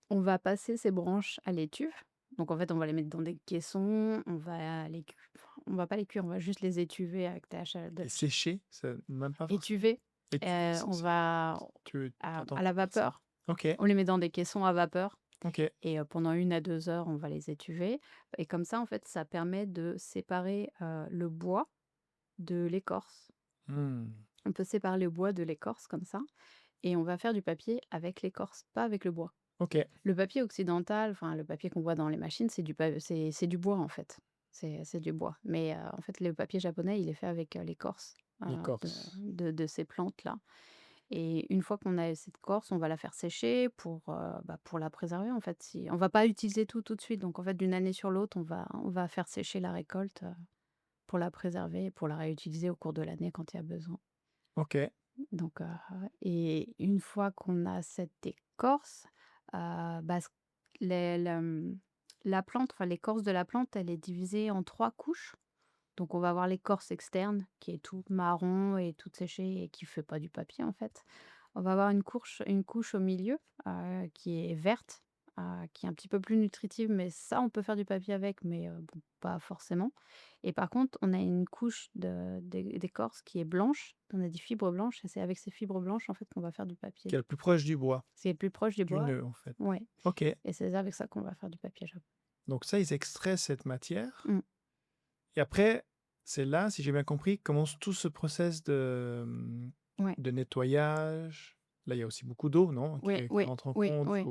On va passer ces branches à l'étuve. Donc en fait, on va les mettre dans des caissons, on va pas les cuire, on va juste les étuver avec Et sécher, c'est même pas forcément étuver, étuver, on va tu entends à la par ça? vapeur. OK, On les met dans des caissons à vapeur OK. et pendant 1 à 2 heures, on va les étuver et comme ça, en fait, ça permet de séparer, le bois de l'écorce. Mmh. On peut séparer le bois de l'écorce comme ça et on va faire du papier avec l'écorce, pas avec le bois. OK, Le papier occidental, enfin le papier qu'on voit dans les machines, c'est du bois en fait. C'est du bois. Mais, en fait, le papier japonais, il est fait avec, l'écorce, de l'écorce. de ces plantes-là et une fois qu'on a cette écorce, on va la faire sécher pour la préserver en fait. Si on va pas utiliser tout de suite, donc en fait, d'une année sur l'autre, on va faire sécher la récolte, pour la préserver et pour la réutiliser au cours de l'année quand il y a besoin. OK. Donc, et une fois qu'on a cette écorce, bah, ce les le, mmh, la plante, enfin l'écorce de la plante, elle est divisée en 3 couches. Donc on va avoir l'écorce externe qui est toute marron et toute séchée et qui fait pas du papier, en fait. On va avoir une couche au milieu, qui est verte, qui est un petit peu plus nutritive, mais ça, on peut faire du papier avec, mais bon, pas forcément. Et par contre, on a une couche d'écorce qui est blanche. On a des fibres blanches et c'est avec ces fibres blanches, en fait, qu'on va faire du papier. Qui est le plus proche du bois, C'est le plus proche du du bois, nœud, en fait. ouais, OK. et c'est avec ça qu'on va faire du papier japonais. Donc ça, ils extraient cette matière Mmh. et après, c'est là, si j'ai bien compris, commence tout ce process Ouais. de nettoyage. Là, il y a aussi beaucoup d'eau, non? Ouais, Qui oui, rentre en oui, compte. oui.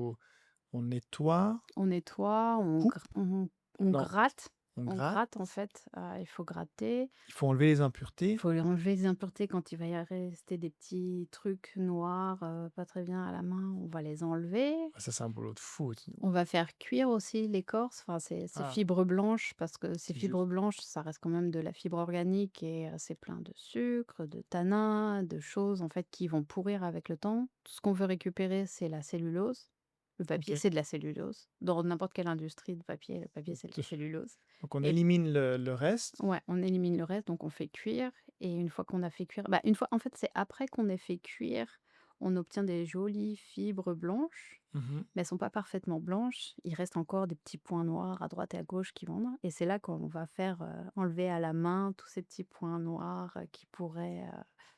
On nettoie, On nettoie, coupe, on non, gratte. on On gratte. gratte en fait, il faut gratter. Il faut enlever les Il impuretés. faut enlever les impuretés quand il va y rester des petits trucs noirs, pas très bien à la main, on va les enlever. Ah, ça, c'est un boulot de fou. On va faire cuire aussi l'écorce, enfin ces Ah, fibres blanches parce que ces c'est fibres juste. blanches, ça reste quand même de la fibre organique et c'est plein de sucre, de tanins, de choses en fait qui vont pourrir avec le temps. Tout ce qu'on veut récupérer, c'est la cellulose. Le papier, OK. c'est de la cellulose. Dans n'importe quelle industrie de papier, le papier, c'est de la cellulose. Donc on Et élimine le reste. ouais, on élimine le reste, donc on fait cuire et une fois qu'on a fait cuire, bah, une fois en fait, c'est après qu'on ait fait cuire, on obtient des jolies fibres blanches, Mmh. mais elles sont pas parfaitement blanches. Il reste encore des petits points noirs à droite et à gauche qui vont et c'est là qu'on va faire, enlever à la main tous ces petits points noirs, qui pourraient,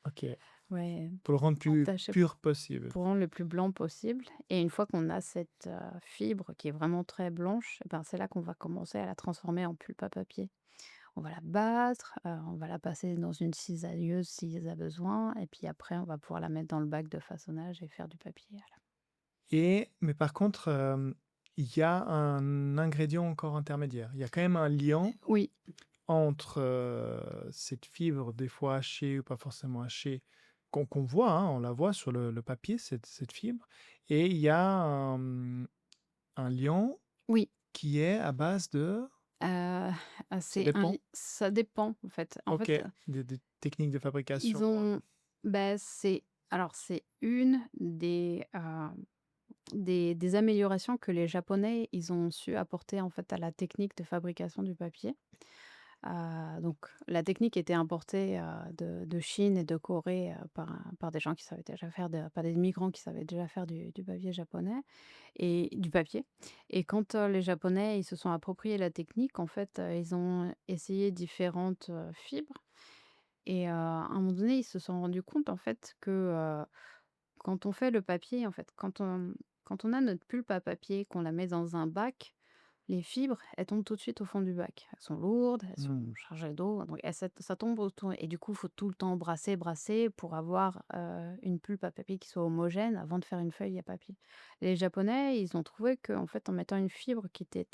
OK. ouais, Pour le rendre plus entacher pur possible. pour rendre le plus blanc possible et une fois qu'on a cette, fibre qui est vraiment très blanche, et ben, c'est là qu'on va commencer à la transformer en pulpe à papier. On va la battre, on va la passer dans une cisailleuse s'il y a besoin et puis après on va pouvoir la mettre dans le bac de façonnage et faire du papier à la Mais par contre, il y a un ingrédient encore intermédiaire. Il y a quand même un lien oui, entre, cette fibre, des fois hachée ou pas forcément hachée, qu'on voit, hein, on la voit sur le papier, cette fibre et il y a un liant oui, qui est à base de heu, ça c'est un dépend? li ça dépend en fait. En OK, fait, des techniques de fabrication, ils ont bah, c'est une des améliorations que les Japonais, ils ont su apporter en fait à la technique de fabrication du papier. Donc la technique était importée, de Chine et de Corée, par des gens qui savaient déjà faire par des migrants qui savaient déjà faire du papier japonais et du papier. Et quand, les Japonais, ils se sont appropriés la technique, en fait, ils ont essayé différentes, fibres et à un moment donné, ils se sont rendus compte, en fait, que, quand on fait le papier, en fait, quand on a notre pulpe à papier, qu'on la met dans un bac, les fibres, elles tombent tout de suite au fond du bac. Elles sont lourdes, elles sont Mmh. chargées d'eau, donc ça tombe autour et du coup, il faut tout le temps brasser, brasser pour avoir, une pulpe à papier qui soit homogène avant de faire une feuille à papier. Les Japonais, ils ont trouvé qu'en fait, en mettant une fibre qui était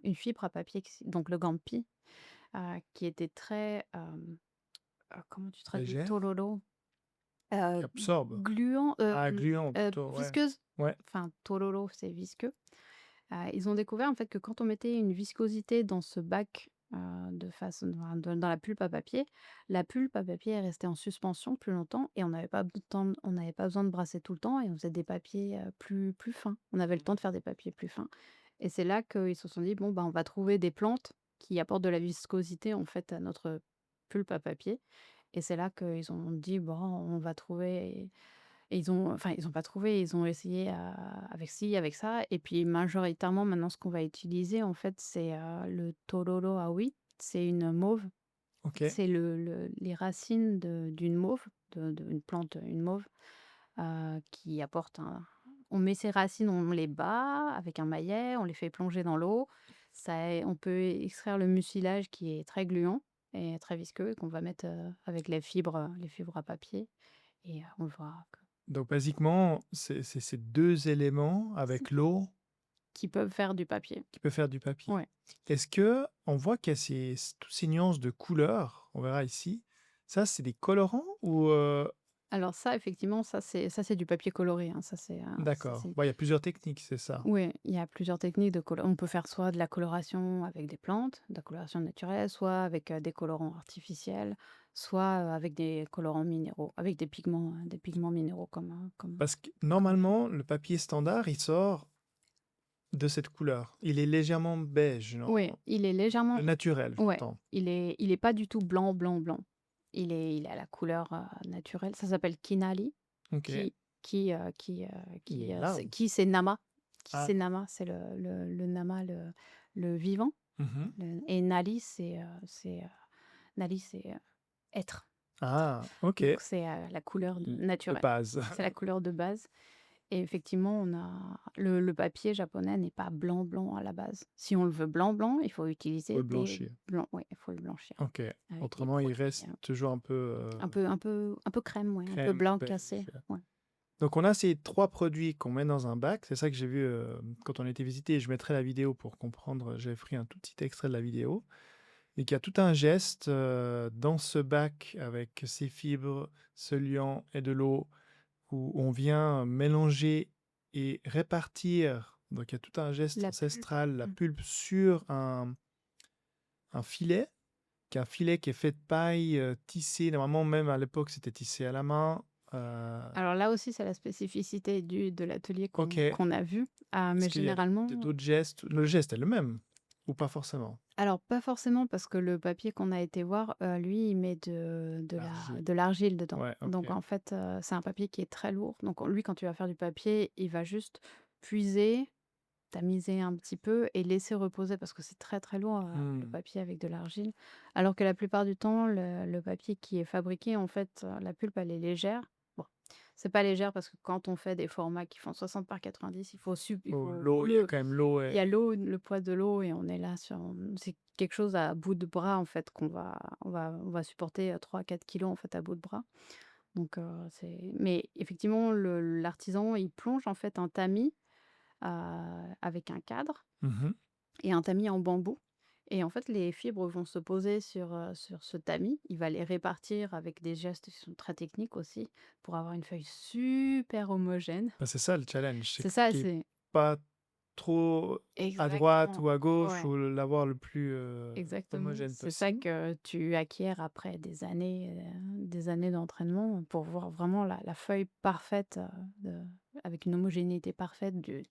une fibre à papier donc le gampi, qui était très, comment tu traduis? Légère? Tororo? Qui Heu, absorbe? Gluant, Ah, gluant plutôt, ouais. visqueuse, Ouais. enfin tororo, c'est visqueux. Ils ont découvert en fait que quand on mettait une viscosité dans ce bac, de façon dans la pulpe à papier, la pulpe à papier est restée en suspension plus longtemps et on n'avait pas besoin de brasser tout le temps et on faisait des papiers, plus fins. On avait le temps de faire des papiers plus fins et c'est là qu'ils se sont dit: «Bon, bah, on va trouver des plantes qui apportent de la viscosité en fait à notre pulpe à papier» et c'est là qu'ils ont dit: «Bon, on va trouver» et ils ont pas trouvé, ils ont essayé, avec ci, avec ça et puis majoritairement maintenant ce qu'on va utiliser en fait c'est, le Tororo Aoi. C'est une mauve, OK. c'est les racines d'une mauve, une plante, une mauve, qui apporte un on met ces racines, on les bat avec un maillet, on les fait plonger dans l'eau. On peut extraire le mucilage qui est très gluant et très visqueux et qu'on va mettre, avec les fibres à papier et on voit Donc basiquement, c'est ces 2 éléments avec l'eau qui peuvent faire du papier. qui peut faire du papier. Ouais. Est-ce que on voit qu'il y a tous ces nuances de couleurs, on verra ici. Ça, c'est des colorants ou Alors ça, effectivement, ça c'est du papier coloré, hein. Ça d'accord. Bon, il y a plusieurs techniques, c'est ça? ouais, il y a plusieurs techniques de colo on peut faire soit de la coloration avec des plantes, de la coloration naturelle, soit avec, des colorants artificiels, soit, avec des colorants minéraux, avec des pigments minéraux Parce que comme normalement, le papier standard, il sort de cette couleur. Il est légèrement beige, non? ouais, il est légèrement Le naturel, ouais, j'entends. il est pas du tout blanc, blanc, blanc. Il a la couleur, naturelle. Ça s'appelle Kinali. OK. Qui Il est là ou? C'est Nama. Ah. C'est le Nama, le vivant. Mmh. Et Nali, c'est, être. Ah, OK. Donc c'est, la couleur De naturelle. base. C'est la couleur de base et effectivement, on a le papier japonais n'est pas blanc, blanc à la base. Si on le veut blanc, blanc, il faut Faut utiliser le des blanchir. blancs, ouais, il faut le blanchir OK. avec des Autrement, il produits, reste toujours un peu, un peu crème, ouais, un peu crème, blanc cassé, beige. ouais. Donc on a ces 3 produits qu'on met dans un bac. C'est ça que j'ai vu, quand on était visiter. Je mettrai la vidéo pour comprendre. J'avais pris un tout petit extrait de la vidéo et qu'il y a tout un geste, dans ce bac avec ces fibres, ce liant et de l'eau où on vient mélanger et répartir. Donc il y a tout un geste La pulpe. ancestral, la Mmh. pulpe sur un filet, qui est un filet qui est fait de paille, tissé. Normalement, même à l'époque, c'était tissé à la main. Alors là aussi, c'est la spécificité de l'atelier OK. qu'on a vu, mais Est-ce qu'il y a généralement d'autres gestes? Le geste est le même ou pas forcément? alors pas forcément parce que le papier qu'on a été voir, lui, il met L'argile. de l'argile dedans. Ouais, OK. Donc en fait, c'est un papier qui est très lourd. Donc lui, quand tu vas faire du papier, il va juste puiser, tamiser un petit peu et laisser reposer parce que c'est très, très lourd, le Mmh. papier avec de l'argile. Alors que la plupart du temps, le papier qui est fabriqué, en fait, la pulpe, elle est légère. Bon, c'est pas légère parce que quand on fait des formats qui font 60 par 90, il Oh, faut l'eau, il y a quand même l'eau il y et a l'eau, le poids de l'eau et on est là c'est quelque chose à bout de bras, en fait, on va supporter, 3-4 kilogrammes, en fait, à bout de bras. Donc c'est mais effectivement, l'artisan, il plonge, en fait, un tamis, heu, avec un cadre mmh. et un tamis en bambou et en fait, les fibres vont se poser sur ce tamis. Il va les répartir avec des gestes qui sont très techniques aussi pour avoir une feuille super homogène. Bah, c'est ça le challenge, c'est C'est ça, qu'il y ait c'est pas trop à droite exactement. ou à gauche Ouais. ou l'avoir le plus, Exactement, homogène c'est ça possible. que tu acquiers après des années d'entraînement pour voir vraiment la feuille parfaite, avec une homogénéité parfaite de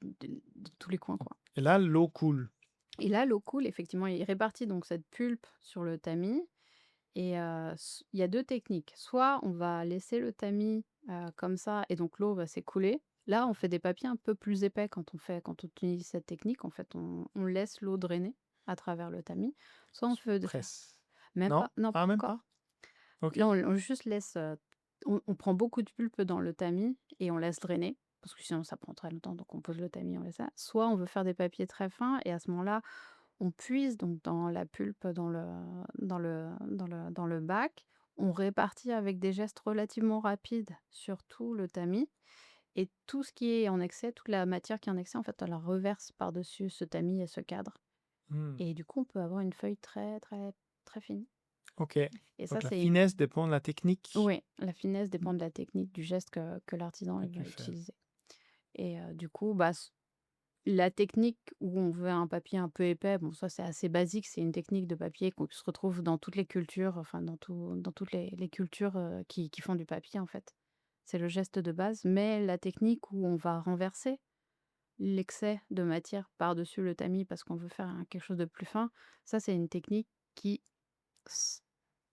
tous les coins, quoi. Et là, l'eau coule. Et là, l'eau coule, effectivement, il répartit donc cette pulpe sur le tamis et il y a 2 techniques. Soit on va laisser le tamis, comme ça et donc l'eau va s'écouler. Là, on fait des papiers un peu plus épais quand on utilise cette technique. En fait, on laisse l'eau drainer à travers le tamis. Soit on Tu fait de presses. même Non? pas, non, pas Ah, même encore. pas? OK. Là, on juste laisse, on prend beaucoup de pulpe dans le tamis et on laisse drainer, parce que sinon ça prend très longtemps, donc on pose le tamis, on laisse ça. Soit on veut faire des papiers très fins et à ce moment-là, on puise donc dans la pulpe dans le bac. On répartit avec des gestes relativement rapides sur tout le tamis et tout ce qui est en excès, toute la matière qui est en excès, en fait, on la reverse par-dessus ce tamis et ce cadre Mmh. et du coup, on peut avoir une feuille très, très, très fine OK. et ça, Donc la c'est finesse dépend de la technique, oui, la finesse mmh, dépend de la technique, du geste que l'artisan que il va tu fais. utiliser et du coup, bah, la technique où on veut un papier un peu épais, bon ça c'est assez basique, c'est une technique de papier qu'on se retrouve dans toutes les cultures, enfin dans toutes les cultures, qui font du papier en fait. C'est le geste de base, mais la technique où on va renverser l'excès de matière par-dessus le tamis parce qu'on veut faire quelque chose de plus fin, ça c'est une technique qui s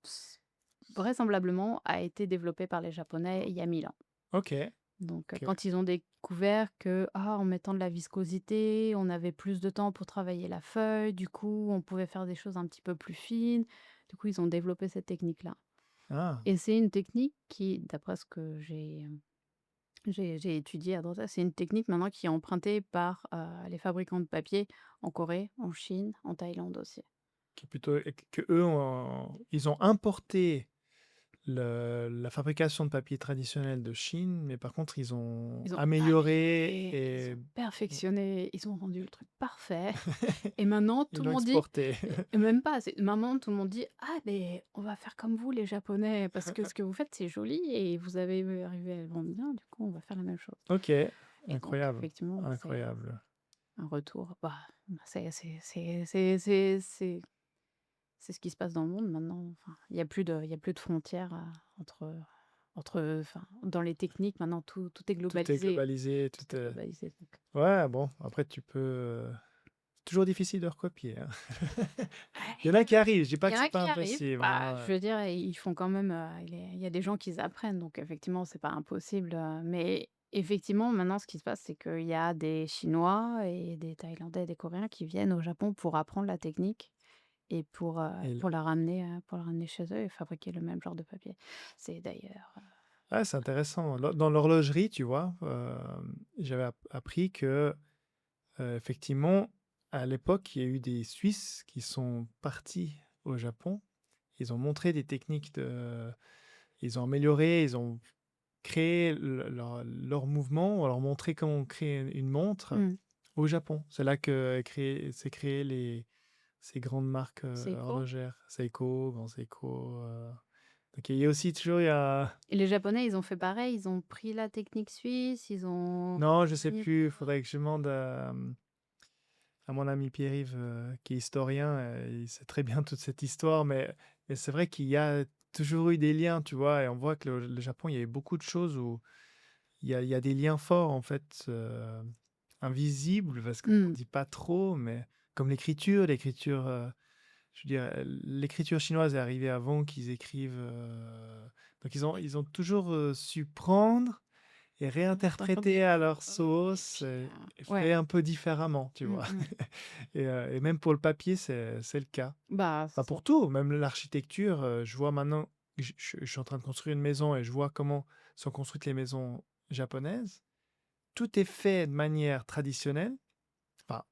s vraisemblablement a été développée par les Japonais O il y a 1000 ans. OK, Donc, OK. quand ils ont découvert que, en mettant de la viscosité, on avait plus de temps pour travailler la feuille, du coup, on pouvait faire des choses un petit peu plus fines. Du coup, ils ont développé cette technique-là Ah! et c'est une technique qui, d'après ce que j'ai étudié à droite, c'est une technique maintenant qui est empruntée par, les fabricants de papier en Corée, en Chine, en Thaïlande aussi. Qui est plutôt et qu'eux ils ont importé la fabrication de papier traditionnel de Chine, mais par contre ils ont Ils ont amélioré amélioré, ils et ont perfectionné, ils ont rendu le truc parfait. Et maintenant ils tout le l'ont monde dit exporté. et même pas, c'est maintenant tout le monde dit: «Ah mais on va faire comme vous les Japonais, parce que ce que vous faites c'est joli et vous avez arrivé à le vendre bien, du coup on va faire la même chose». OK, Et donc incroyable, effectivement, c'est, incroyable. un retour, bah, c'est ce qui se passe dans le monde maintenant, enfin, il y a plus de frontières, enfin, dans les techniques maintenant tout est Tout est globalisé, globalisé, tout tout est est globalisé donc ouais, bon, après tu peux, c'est toujours difficile de recopier, hein. Il y en a ouais. qui arrivent, je dis pas Il y que en c'est a pas qui arrivent, impossible, bah, hein, je veux dire, ils font quand même, il y a des gens qui apprennent, donc effectivement, c'est pas impossible, mais effectivement, maintenant, ce qui se passe, c'est qu'il y a des Chinois et des Thaïlandais, des Coréens qui viennent au Japon pour apprendre la technique et et pour la ramener chez eux et fabriquer le même genre de papier. C'est d'ailleurs, ouais, c'est intéressant. Dans l'horlogerie, tu vois, j'avais appris que, effectivement, à l'époque, il y a eu des Suisses qui sont partis au Japon. Ils ont montré des techniques ils ont amélioré, ils ont créé leur mouvement, on leur montrer comment on crée une montre mmh, au Japon. C'est là que s'est créé ces grandes marques Seiko horlogères, Seiko, Grand Seiko. Donc il y a aussi toujours, il y a... et les Japonais, ils ont fait pareil, ils ont pris la technique suisse, ils ont Non, je sais mis plus, il faudrait que je demande à mon ami Pierre-Yves, qui est historien, il sait très bien toute cette histoire, mais c'est vrai qu'il y a toujours eu des liens, tu vois, et on voit que le Japon, il y a eu beaucoup de choses où il y a des liens forts, en fait, invisibles, parce qu'on ne mmh, dit pas trop, mais comme l'écriture, je veux dire, l'écriture chinoise est arrivée avant qu'ils écrivent, donc ils ont toujours su prendre et réinterpréter à leur et sauce puis, et ouais, fait un peu différemment, tu mmh vois? mh. Et même pour le papier, c'est le cas. Bah, Bah, c'est pour tout, même l'architecture, je vois maintenant, je suis en train de construire une maison et je vois comment sont construites les maisons japonaises. Tout est fait de manière traditionnelle. Enfin,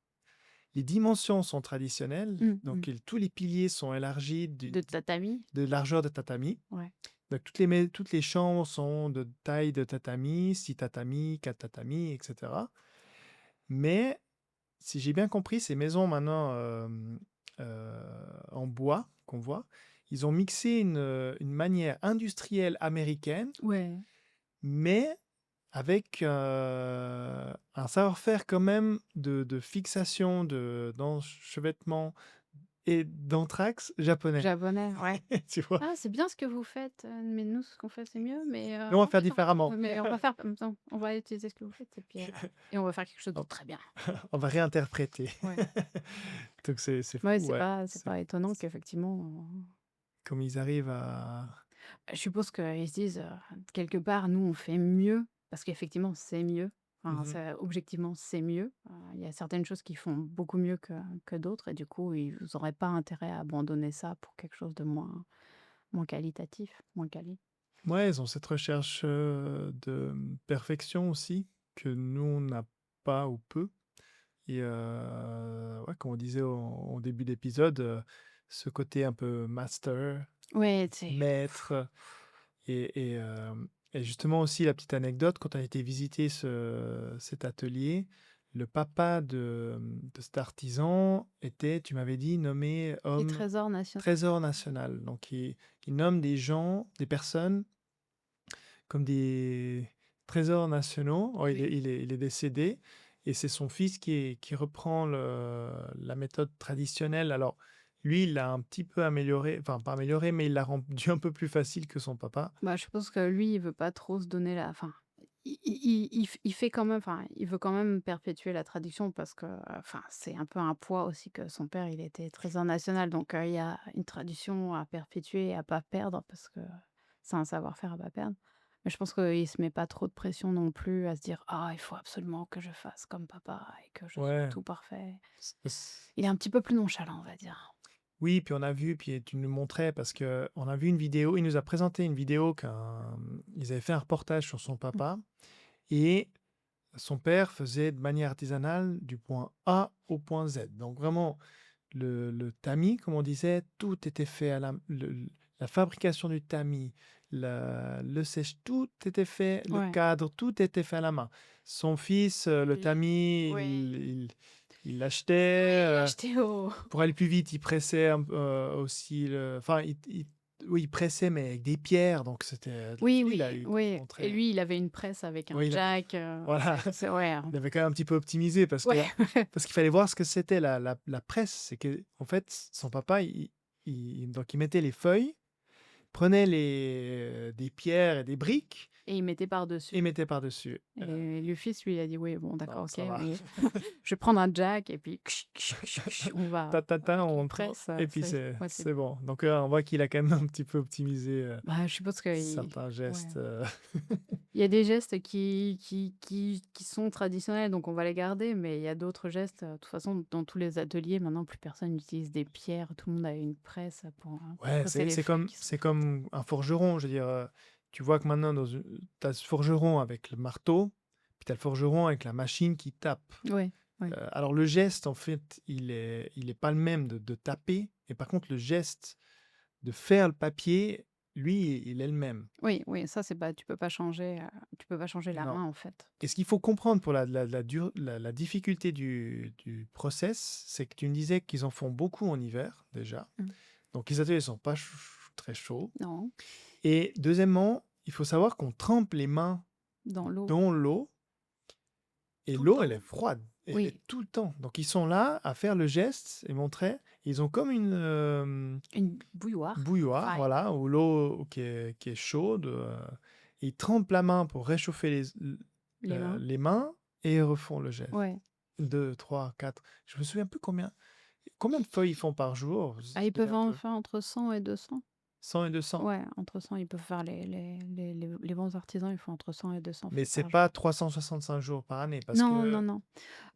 les dimensions sont traditionnelles, mmh mh. donc tous les piliers sont élargis De tatami? de largeur de tatami. Ouais. Donc toutes les chambres sont de taille de tatami, 6 tatamis, 4 tatamis, etc. Mais si j'ai bien compris, ces maisons maintenant en bois qu'on voit, ils ont mixé une manière industrielle américaine, Ouais. mais avec un savoir-faire quand même de fixation, d'enchevêtrement, et d'anthrax japonais. Japonais, ouais. Tu vois? «Ah, c'est bien ce que vous faites, mais nous, ce qu'on fait, c'est mieux, mais Nous, on va OK, faire différemment. mais on va faire comme ça, on va utiliser ce que vous faites et on va faire quelque chose de On très bien». on va réinterpréter. Ouais. Donc c'est Ouais, fou, ouais. c'est pas étonnant qu'effectivement, Comme ils arrivent à je suppose qu'ils se disent, quelque part, nous, on fait mieux parce qu'effectivement, c'est mieux. Enfin, mmh ça objectivement, c'est mieux. Il y a certaines choses qui font beaucoup mieux que d'autres et du coup, ils auraient pas intérêt à abandonner ça pour quelque chose de moins qualitatif, moins quali. Ouais, ils ont cette recherche, de, perfection aussi que nous, on n'a pas ou peu et ouais, comme on disait au début d'épisode, ce côté un peu master, Ouais, tu sais maître et justement aussi la petite anecdote, quand on a été visiter cet atelier, le papa de cet artisan était, tu m'avais dit, nommé des homme trésors nationaux. trésor national. Donc il nomme des gens, des personnes comme des trésors nationaux. Oh, Oui. il est décédé et c'est son fils qui reprend la méthode traditionnelle. Alors, lui, il l'a un petit peu amélioré, enfin pas amélioré, mais il l'a rendu un peu plus facile que son papa. Bah, je pense que lui, il veut pas trop se donner la enfin, il fait quand même enfin, il veut quand même perpétuer la tradition parce que, enfin, c'est un peu un poids aussi que son père, il était trésor national donc il y a une tradition à perpétuer et à pas perdre parce que c'est un savoir-faire à pas perdre. Mais je pense qu'il se met pas trop de pression non plus à se dire: «Ah, il faut absolument que je fasse comme papa et que je sois Ouais. tout parfait». c- Il est un petit peu plus nonchalant, on va dire. Oui, puis on a vu, puis tu nous montrais parce que on a vu une vidéo. Il nous a présenté une vidéo ils avaient fait un reportage sur son Mmh. papa et son père faisait de manière artisanale du point A au point Z. Donc vraiment, le tamis, comme on disait, tout était fait à la fabrication du tamis, le sèche, tout était fait, le Ouais. cadre, tout était fait à la main. Son fils, le Et tamis, ouais. il l'achetait. Oui, il l'a acheté au Pour aller plus vite, il pressait aussi enfin, oui, il pressait, mais avec des pierres, donc c'était Oui, il a oui, eu oui et montré. lui, il avait une presse avec un Oui, jack, voilà. c'est ouais, hein. Il avait quand même un petit peu optimisé Ouais, parce qu'il fallait voir ce que c'était la presse. C'est que en fait, son papa, donc il mettait les feuilles, prenait des pierres et des briques et il mettait et par-dessus mettait par-dessus. et le fils, lui, il a dit: «Oui, bon, d'accord, Non, OK, ça va. mais je vais prendre un jack et puis on va Ta ta ta, avec une on prend presse, et puis c'est ouais, c'est c'est bon. Donc on voit qu'il a quand même un petit peu optimisé, bah, je suppose qu'il certains ouais. gestes, Il y a des gestes qui sont traditionnels, donc on va les garder, mais il y a d'autres gestes, de toute façon, dans tous les ateliers, maintenant, plus personne n'utilise des pierres, tout le monde a une presse pour Ouais, presser c'est les c'est feuilles comme qui sont c'est comme un forgeron. Je veux dire, tu vois que maintenant tu as ce forgeron avec le marteau, puis tu as le forgeron avec la machine qui tape. ouais, ouais. Alors le geste, en fait, il est pas le même de taper, mais par contre le geste de faire le papier, lui, il est le même. Oui, oui, ça, c'est pas tu peux pas changer la Non. main, en fait. Et ce qu'il faut comprendre pour la difficulté du process, c'est que tu me disais qu'ils en font beaucoup en hiver, déjà. Mmh. Donc les ateliers sont pas très chauds. Non, Et deuxièmement, il faut savoir qu'on trempe les mains dans l'eau, dans l'eau et tout le l'eau, elle temps. est froide et Oui, tout le temps. Donc ils sont là à faire le geste et montrer. Ils ont comme une une bouilloire, bouilloire, fire, voilà, où l'eau qui est chaude. Ils trempent la main pour réchauffer les mains. les mains et ils refont le geste. Ouais. 2, 3, 4. Je me souviens plus combien de feuilles ils font par jour. Je Ah, ils sais peuvent un en peu. faire entre 100 et 200. 100 et 200. Ouais, entre 100, ils peuvent faire les bons artisans, ils font entre 100 et 200 Mais feuilles c'est par jour. pas 365 jours par année parce Non, non, que non.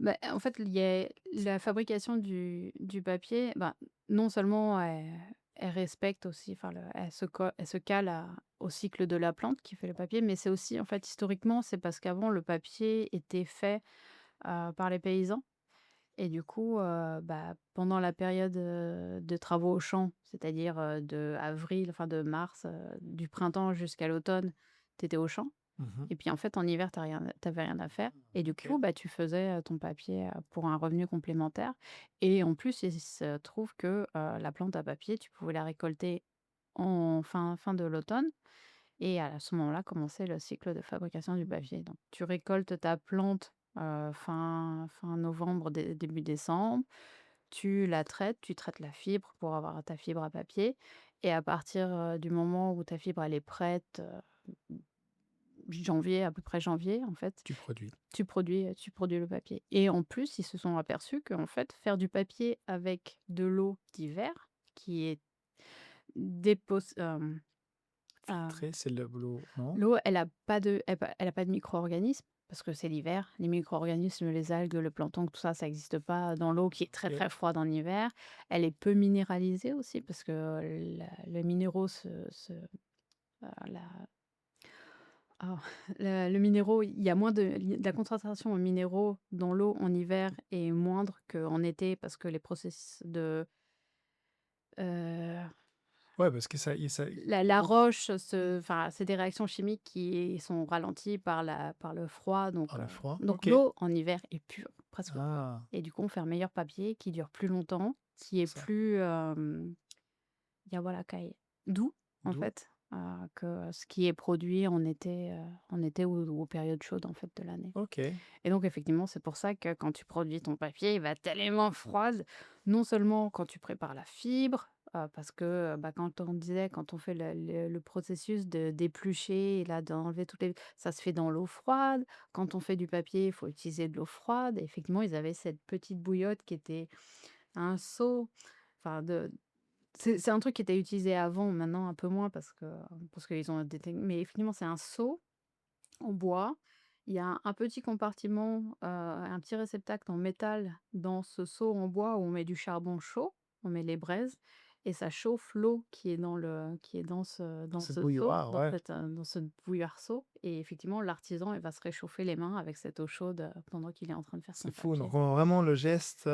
Bah, en fait, il y a la fabrication du papier, bah, non seulement elle respecte aussi, enfin, elle se cale au cycle de la plante qui fait le papier, mais c'est aussi, en fait, historiquement, c'est parce qu'avant, le papier était fait par les paysans. Et du coup, bah, pendant la période, de travaux au champ, c'est-à-dire, de avril, enfin de mars, du printemps jusqu'à l'automne, tu étais au champ Mhm. et puis en fait en hiver tu rien à faire et du OK. coup, bah, tu faisais, ton papier, pour un revenu complémentaire et en plus, il se trouve que, la plante à papier, tu pouvais la récolter en fin de l'automne et à ce moment-là commençait le cycle de fabrication du papier. Donc tu récoltes ta plante, fin novembre, début décembre. tu traites la fibre pour avoir ta fibre à papier et à partir, du moment où ta fibre elle est prête, janvier, à peu près janvier en fait, Tu produis. tu produis le papier et en plus, ils se sont aperçus qu'en fait, faire du papier avec de l'eau d'hiver qui est dépos Filtrer, c'est le boulot, non? l'eau, elle a pas de micro-organismes parce que c'est l'hiver. Les micro-organismes, les algues, le plancton, tout ça, ça existe pas dans l'eau qui est très, OK. très froide en hiver. Elle est peu minéralisée aussi parce que la les minéraux la ah, le minéraux, il y a moins de la concentration en minéraux dans l'eau en hiver est moindre qu'en été parce que les processus de, heu Ouais, parce que ça la oh, roche enfin, c'est des réactions chimiques qui sont ralenties par le froid, par donc le froid. OK. l'eau en hiver est pure, presque pure Ah, et du coup, on fait un meilleur papier qui dure plus longtemps, qui est ça. plus, Yawarakai, doux, en D'où? fait, que ce qui est produit en été ou aux périodes chaudes, en fait, de l'année OK. et donc effectivement, c'est pour ça que quand tu produis ton papier, il va tellement froid, non seulement quand tu prépares la fibre, parce que, bah, quand on fait le processus de d'éplucher et là, d'enlever toutes les ça se fait dans l'eau froide. Quand on fait du papier, il faut utiliser de l'eau froide et effectivement, ils avaient cette petite bouillotte qui était un seau, enfin de c'est un truc qui était utilisé avant, maintenant un peu moins parce qu'ils ont des techn mais effectivement, c'est un seau en bois. Il y a un petit compartiment, un petit réceptacle en métal dans ce seau en bois où on met du charbon chaud, on met les braises et ça chauffe l'eau qui est dans Cette ce seau, bouilloire, ouais. dans ce bouillarceau et effectivement l'artisan, il va se réchauffer les mains avec cette eau chaude, pendant qu'il est en train de faire son C'est fou. papier. Donc on vraiment le geste,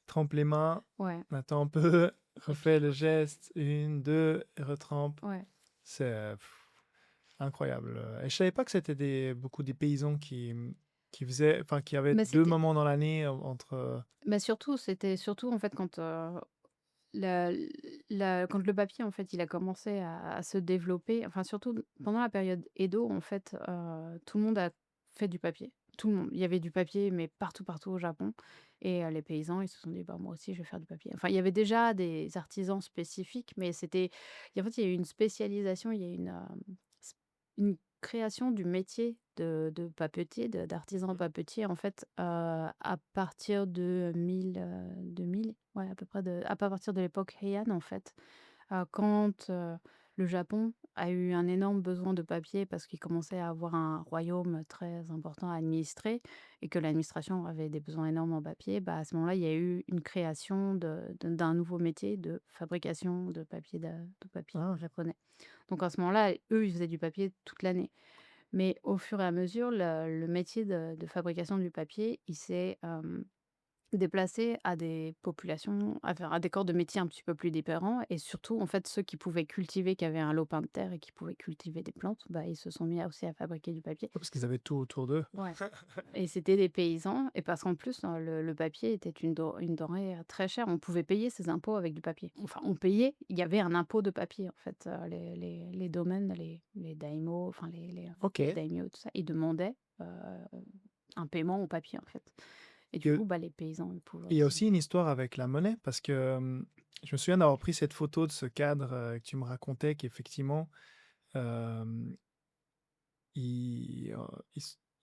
trempe les mains, Ouais attends un peu, et puis refait le geste, 1, 2, et retrempe. ouais. C'est, incroyable, et je savais pas que c'était beaucoup des paysans qui faisaient enfin, qui avaient Mais 2 c'était moments dans l'année, entre, mais surtout, c'était surtout en fait quand, La quand le papier, en fait, il a commencé à se développer, enfin, surtout pendant la période Edo, en fait, tout le monde a fait du papier. Tout le monde. Il y avait du papier, mais partout, partout au Japon et les paysans, ils se sont dit: «Bah, moi aussi, je vais faire du papier». Enfin, il y avait déjà des artisans spécifiques, mais en fait, il y a eu une spécialisation, il y a eu une création du métier de papetier, d'artisan papetier, en fait, à partir de 2000, ouais, à peu près à partir de l'époque Heian, en fait, quand, le Japon a eu un énorme besoin de papier parce qu'il commençait à avoir un royaume très important à administrer et que l'administration avait des besoins énormes en papier, bah, à ce moment-là, il y a eu une création d'un nouveau métier de fabrication de papier ah, japonais. Donc à ce moment-là, eux, ils faisaient du papier toute l'année. Mais au fur et à mesure, le métier de fabrication du papier, il s'est, déplacé à des populations, à des corps de métier un petit peu plus différents et surtout, en fait, ceux qui pouvaient cultiver, qui avaient un lopin de terre et qui pouvaient cultiver des plantes, bah, ils se sont mis aussi à fabriquer du papier. parce qu'ils avaient tout autour d'eux. Ouais. Et c'était des paysans et parce qu'en plus, le papier était une denrée, très chère. On pouvait payer ses impôts avec du papier. Enfin, on payait, il y avait un impôt de papier, en fait, les domaines, les daimyo, enfin les OK. daimyo, tout ça, ils demandaient, un paiement au papier, en fait et du Et coup, bah, les paysans, ils pouvaient il y a aussi aussi une histoire avec la monnaie parce que, je me souviens d'avoir pris cette photo de ce cadre, que tu me racontais qu'effectivement, hem, ils,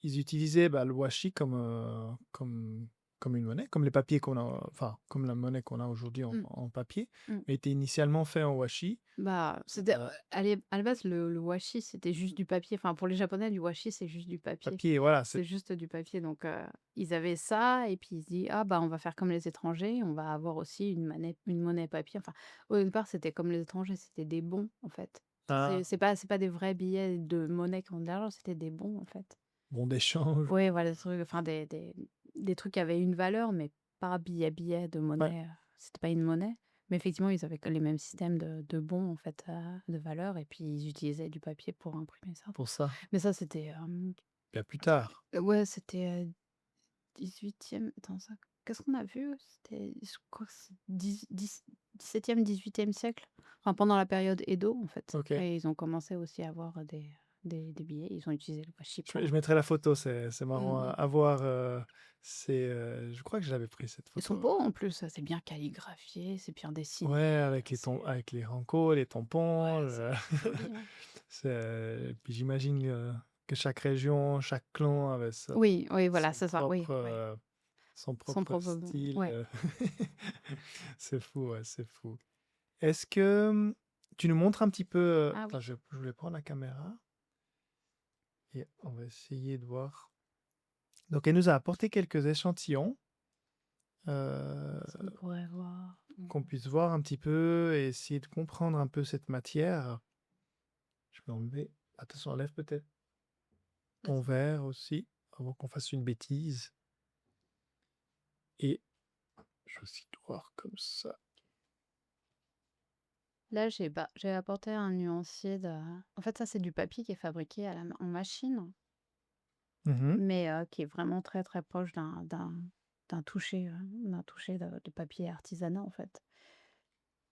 ils utilisaient, bah, le washi comme une monnaie, comme les papiers qu'on a enfin, comme la monnaie qu'on a aujourd'hui en mmh, en papier, mmh. mais était initialement fait en washi. Bah, c'était, Heu, à la base, le washi, c'était juste du papier. Enfin, pour les Japonais, du washi, c'est juste du papier. papier, voilà, C'est c'est juste du papier, donc ils avaient ça et puis ils se disent: «Ah bah, on va faire comme les étrangers, on va avoir aussi une monnaie papier». Enfin, au départ, c'était comme les étrangers, c'était des bons, en fait. C'est un c'est pas c'est pas des vrais billets de monnaie qui ont de l'argent, c'était des bons, en fait. bon d'échange. Oui, voilà, des trucs, enfin des trucs qui avaient une valeur, mais pas billet de Ouais, monnaie, c'était pas une monnaie. Mais effectivement, ils avaient que les mêmes systèmes de bons, en fait, de valeur et puis ils utilisaient du papier pour imprimer ça. pour ça. Mais ça, c'était, Bien plus tard. ouais, c'était, 18e, attends ça, qu'est-ce qu'on a vu? C'était, je crois que c'est 17e, 18e siècle, enfin pendant la période Edo, en fait OK. et ils ont commencé aussi à avoir, des des billets. Ils ont utilisé le washi Je pour mettrai la photo, c'est marrant mmh. à voir. Je crois que je l'avais pris cette Ils sont photo. beaux en plus, c'est bien calligraphié, c'est bien dessiné, Ouais, avec c'est avec les rancos, les tampons. ouais, c'est joli, hein. Puis j'imagine que chaque région, chaque clan avait Oui, oui, voilà, c'est ça, oui, oui. son Son propre propre style. ouais. C'est fou, ouais, c'est fou. Est-ce que tu nous montres un petit peu... Ah Attends, oui, je voulais prendre la caméra et on va essayer de voir. Donc, elle nous a apporté quelques échantillons ça on pourrait voir. qu'on puisse voir un petit peu et essayer de comprendre un peu cette matière. Je vais enlever... Attention, enlève peut-être ton Vas-y. verre aussi, avant qu'on fasse une bêtise. Et je vais aussi te voir comme ça. Là, j'ai apporté un nuancier de en fait, ça, c'est du papier qui est fabriqué en machine, Mhm. mais qui est vraiment très, très proche d'un toucher de papier artisanat, en fait.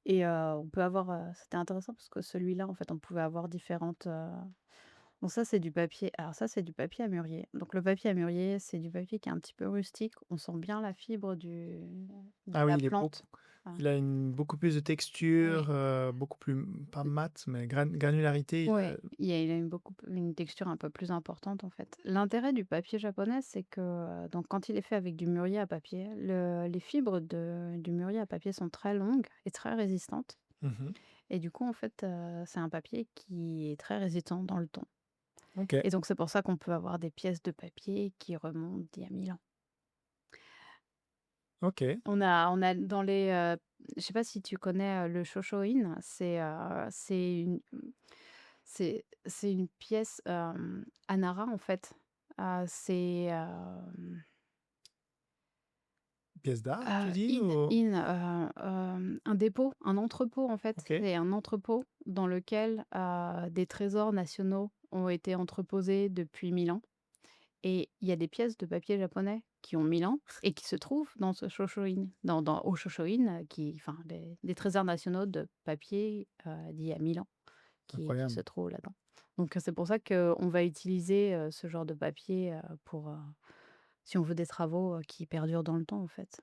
Et on peut avoir, c'était intéressant parce que celui-là, en fait, on pouvait avoir différentes, donc ça, c'est du papier alors ça, c'est du papier à mûrier. Donc le papier à mûrier, c'est du papier qui est un petit peu rustique. On sent bien la fibre de Ah oui, la plante. Ah, il a beaucoup plus de texture, ouais. beaucoup plus, pas mat, mais granularité. Ouais, il a une texture un peu plus importante, en fait. L'intérêt du papier japonais, c'est que, donc quand il est fait avec du mûrier à papier, les fibres du mûrier à papier sont très longues et très résistantes Mhm. et du coup, en fait, c'est un papier qui est très résistant dans le temps Ok, et donc c'est pour ça qu'on peut avoir des pièces de papier qui remontent d'il y a 1000 ans. ok. On a dans les, je sais pas si tu connais, le shoshoin? C'est une pièce, Anara, en fait. C'est, Pièce d'art, tu dis in ou... in, un dépôt, un entrepôt, en fait. Ok, C'est un entrepôt dans lequel, des trésors nationaux ont été entreposés depuis 1000 ans et il y a des pièces de papier japonais qui ont 1000 ans et qui se trouvent dans ce shoshoin, au shoshoin, qui enfin, des trésors nationaux de papier, d'il y a 1000 ans. Qui se incroyable. trouvent là-dedans. Donc, c'est pour ça qu'on va utiliser, ce genre de papier, pour, si on veut des travaux, qui perdurent dans le temps, en fait.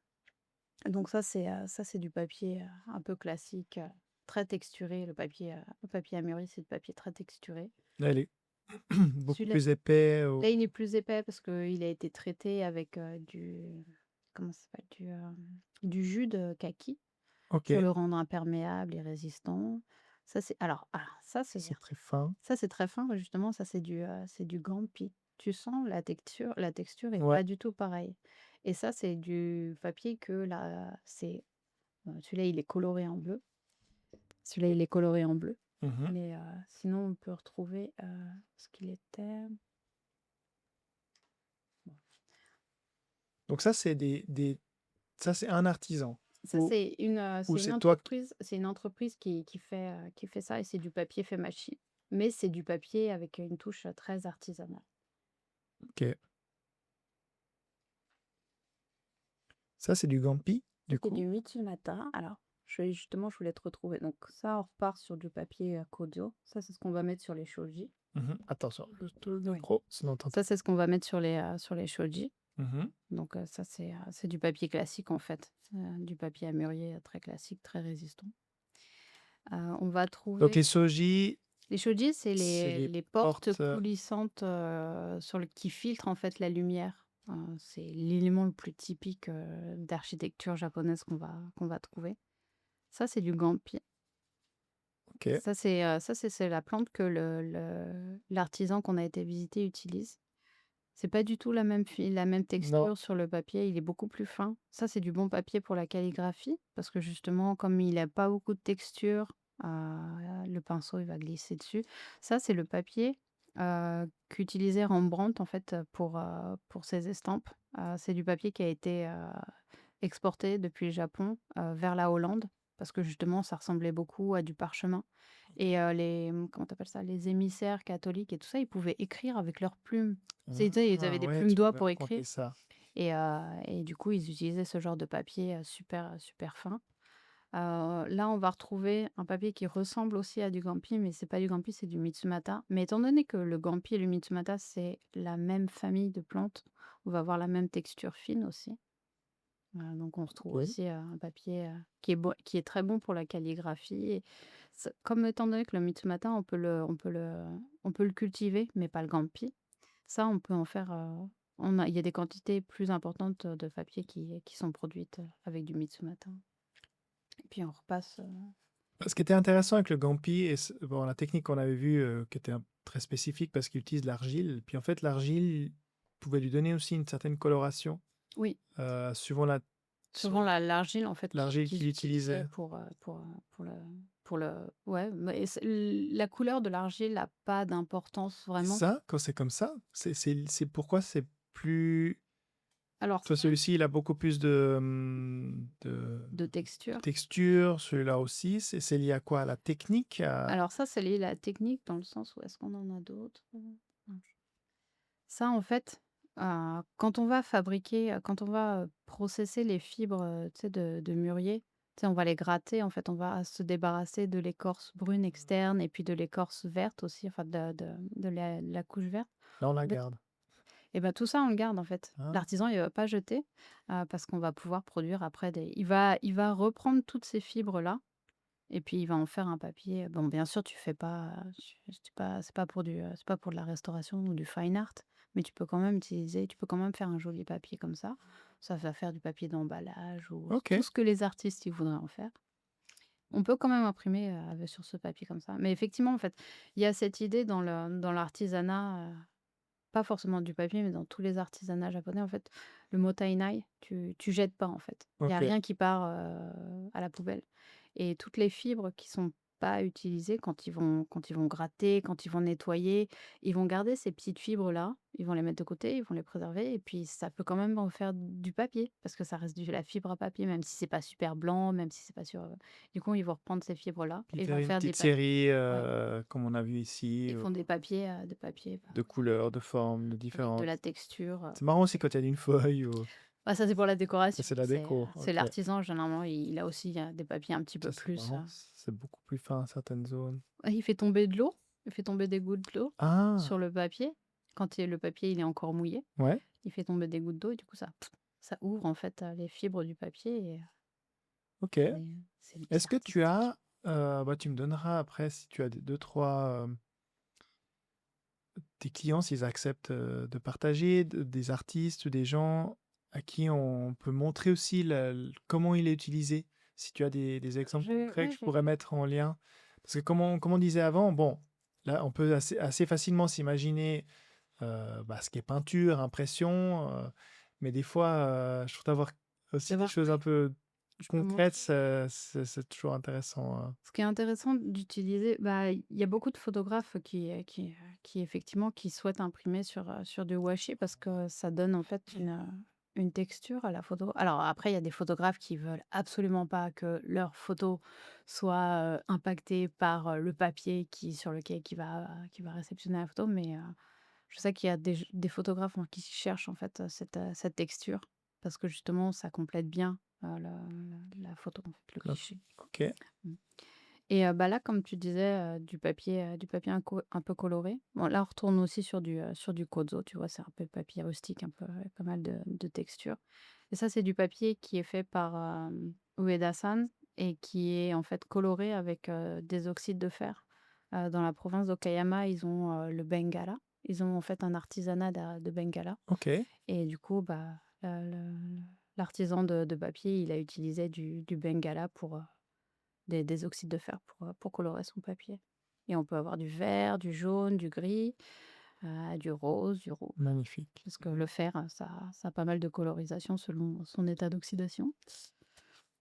Donc ça, c'est du papier, un peu classique, très texturé. Le papier à mûrir, c'est du papier très texturé. Là, il est beaucoup Celui-là plus épais. là, il est plus épais parce qu'il a été traité avec, comment ça s'appelle? Du jus de kaki Ok, pour le rendre imperméable et résistant. Ça, c'est alors c'est très fin. ça, c'est très fin, justement, ça, c'est du gampi. Tu sens la texture est Ouais. pas du tout pareille et ça, c'est du papier que là, celui-là, il est coloré en bleu. Celui-là, il est coloré en bleu, Mhm. mais sinon, on peut retrouver, ce qu'il était bon, Donc ça, ça, c'est un artisan. ça, Ou, ou c'est une c'est toi... entreprise c'est une entreprise qui fait ça et c'est du papier fait machine, mais c'est du papier avec une touche, très artisanale. Ok. Ça, c'est du Gampi, Ça, du c'est coup. du Mitsumata. Alors, je voulais te retrouver. Donc ça, on repart sur du papier, Kodio. Ça, c'est ce qu'on va mettre sur les shoji. Mhm. Attention, juste le Oui. micro, sinon t'entends. Ça, c'est ce qu'on va mettre sur les shoji. Mhm. Donc ça, c'est du papier classique, en fait, du papier à mûrier, très classique, très résistant. On va Donc trouver les soji, les shoji, c'est c'est les les portes portes... coulissantes, qui filtrent, en fait, la lumière. C'est l'élément le plus typique, d'architecture japonaise qu'on va trouver. Ça, c'est du gampi. Ok. Ça, c'est la plante que l'artisan qu'on a été visiter utilise. C'est pas du tout la même Non. texture sur le papier, il est beaucoup plus fin. Ça, c'est du bon papier pour la calligraphie parce que justement, comme il a pas beaucoup de texture, le pinceau, il va glisser dessus. Ça, c'est le papier, qu'utilisait Rembrandt, en fait, pour ses estampes. C'est du papier qui a été, exporté depuis le Japon, vers la Hollande parce que justement, ça ressemblait beaucoup à du parchemin et comment tu ça? Les émissaires catholiques et tout ça, ils pouvaient écrire avec leurs plumes. Tu sais, ils avaient Ah des ouais, plumes tu d'oie m'avais pour écrire raconté ça. et du coup, ils utilisaient ce genre de papier, super, super fin. Là, on va retrouver un papier qui ressemble aussi à du Gampi, mais c'est pas du Gampi, c'est du Mitsumata. Mais étant donné que le Gampi et le Mitsumata, c'est la même famille de plantes, on va avoir la même texture fine aussi. Donc on retrouve Oui. aussi, un papier, qui est très bon pour la calligraphie et comme étant donné que le Mitsumata, on peut le cultiver, mais pas le Gampi. Ça, on peut en faire, il y a des quantités plus importantes de papier qui sont produites, avec du Mitsumata et puis on repasse, Ce qui était intéressant avec le Gampi, bon, la technique qu'on avait vue, qui était très spécifique parce qu'il utilise l'argile, puis en fait, l'argile pouvait lui donner aussi une certaine coloration oui. suivant Souvent l'argile en fait l'argile qu'ils qu'il utilisaient utilisait. pour le ouais, mais la couleur de l'argile a pas d'importance Et vraiment. ça, quand c'est comme ça, c'est pourquoi c'est plus. Alors Toi, ça, celui-ci, il a beaucoup plus de, de texture. texture, celui-là aussi. C'est lié à quoi? À la technique? Alors ça, c'est lié à la technique dans le sens où est-ce qu'on en a d'autres? Ça en fait, quand on va, processer les fibres, tu sais de mûrier, tu sais, on va les gratter en fait, on va se débarrasser de l'écorce brune externe et puis de l'écorce verte aussi, enfin de la couche verte. Là, on la En fait. garde. Et ben tout ça, on le garde, en fait. Ah, L'artisan, il va pas jeter, parce qu'on va pouvoir produire après des il va reprendre toutes ces fibres-là et puis il va en faire un papier. Bon, bien sûr, tu fais pas, c'est pas pour de la restauration ou du fine art, mais tu peux quand même faire un joli papier comme ça. Ça va faire du papier d'emballage ou ok. tout ce que les artistes, ils voudraient en faire. On peut quand même imprimer, sur ce papier comme ça. Mais effectivement, en fait, il y a cette idée dans l'artisanat, pas forcément du papier, mais dans tous les artisanats japonais, en fait, le mottainai, tu jettes pas, en fait. Il y a Ok. rien qui part, à la poubelle et toutes les fibres qui sont pas utilisées quand ils vont gratter, quand ils vont nettoyer, ils vont garder ces petites fibres-là, ils vont les mettre de côté, ils vont les préserver et puis ça peut quand même en faire du papier parce que ça reste de la fibre à papier, même si c'est pas super blanc, même si c'est pas du coup, ils vont reprendre ces fibres-là Puis et ils faire vont une faire petite des papiers. série, Ouais, comme on a vu ici, ils font des papiers, bah, de couleurs, de formes, de avec de différentes. la texture. C'est marrant aussi quand il y a une feuille ou. Bah, ça, c'est pour la Ça, décoration. c'est la déco. C'est Ok. l'artisan, généralement, il a aussi, des papiers un petit Ça, peu c'est plus, marrant. C'est beaucoup plus fin à certaines zones. il fait tomber de l'eau, il fait tomber des gouttes d'eau Ah, sur le papier. Quand le papier, il est encore mouillé, ouais. il fait tomber des gouttes d'eau et du coup, ça ouvre, en fait, les fibres du papier et Ok. c'est Est-ce que tu artistique. as, bah, tu me donneras après si tu as deux, trois, tes clients, s'ils acceptent de partager, des artistes ou des gens à qui on peut montrer aussi comment il est utilisé. Si tu as des exemples concrets que je J'ai pourrais mettre en lien. Parce que comme on disait avant, bon, là, on peut assez facilement s'imaginer bah, ce qui est peinture, impression, mais des fois, je trouve d'avoir aussi des d'avoir choses un peu je peux concrètes, montrer. c'est toujours intéressant. Ce qui est intéressant d'utiliser, bah, il y a beaucoup de photographes qui effectivement, qui souhaitent imprimer sur du washi parce que ça donne en fait une texture à la photo. Alors après, il y a des photographes qui veulent absolument pas que leur photo soit, impactée par, le papier sur lequel qui va réceptionner la photo, mais, je sais qu'il y a des photographes, qui cherchent en fait, cette texture parce que justement ça complète bien, la photo en fait, le La- cliché. Ok, Mmh. Et bah, là, comme tu disais, du papier un peu coloré. Bon, là, on retourne aussi sur du kozo, tu vois? C'est un peu papier rustique, un peu avec pas mal de textures. Et ça, c'est du papier qui est fait par, Ueda-san et qui est, en fait, coloré avec, des oxydes de fer. Dans la province d'Okayama, ils ont, le Bengala. Ils ont, en fait, un artisanat de Bengala ok, et du coup, bah, l'artisan de papier, il a utilisé du Bengala pour, des oxydes de fer pour colorer son papier et on peut avoir du vert, du jaune, du gris, du rose, du rouge. magnifique. Parce que le fer, ça a pas mal de colorisation selon son état d'oxydation.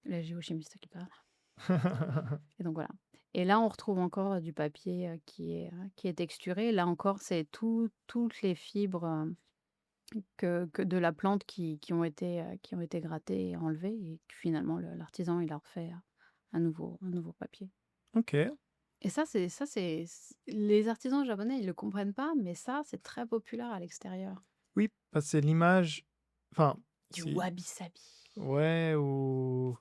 Les géochimistes qui parlent et donc voilà et là, on retrouve encore, du papier, qui est texturé. Là encore, c'est toutes les fibres, que de la plante qui ont été grattées et enlevées et que finalement l'artisan, il a refait, un nouveau papier. Ok, Et les artisans japonais, ils le comprennent pas, mais ça, c'est très populaire à l'extérieur. oui, parce que c'est l'image, enfin, Du c'est, wabi-sabi. ouais, ou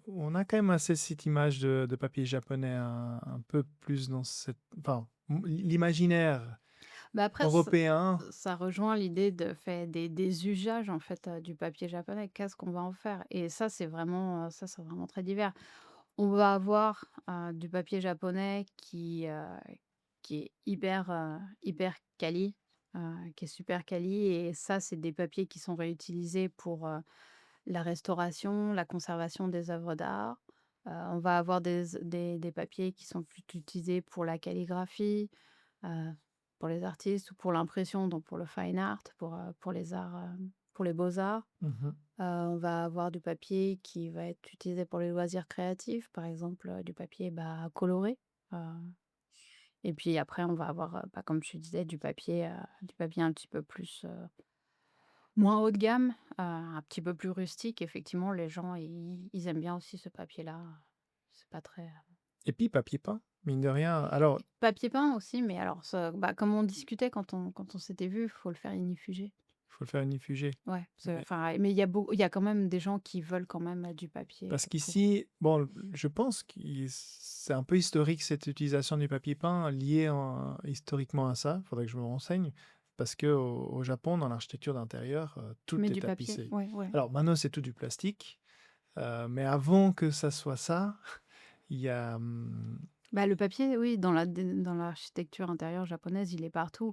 On a quand même assez cette image de papier japonais un peu plus dans cette enfin, l'imaginaire Bah, après européen. ça rejoint l'idée de fait des usages en fait, du papier japonais. Qu'est-ce qu'on va en faire? Et ça, c'est vraiment très divers. On va avoir, du papier japonais qui est hyper quali, qui est super quali et ça, c'est des papiers qui sont réutilisés pour, la restauration, la conservation des œuvres d'art. On va avoir des papiers qui sont plus utilisés pour la calligraphie, heu, pour les artistes ou pour l'impression, donc pour le fine art, pour les arts, pour les beaux-arts. Mmh. On va avoir du papier qui va être utilisé pour les loisirs créatifs, par exemple, du papier, bah, coloré, heu et puis après on va avoir, bah, comme je te disais, du papier un petit peu plus, moins haut de gamme, un petit peu plus rustique. Effectivement, les gens, ils aiment bien aussi ce papier-là. C'est pas très, Et puis papier peint, mine de rien. Alors, papier peint aussi, mais alors ça, bah, comme on discutait quand on s'était vu, faut le faire ignifuger. il faut le faire unifugé. Ouais, Mais enfin, mais il y a quand même des gens qui veulent quand même, du papier, parce pour qu'ici, bon, je pense que c'est un peu historique cette utilisation du papier peint liée historiquement à ça. Il faudrait que je me renseigne. Parce que au Japon, dans l'architecture d'intérieur, tu tout mets est du papier. tapissé. Ouais, ouais. Alors maintenant, c'est tout du plastique. Mais avant que ça soit ça, il y a... Bah, le papier, oui, dans l'architecture intérieure japonaise, il est partout.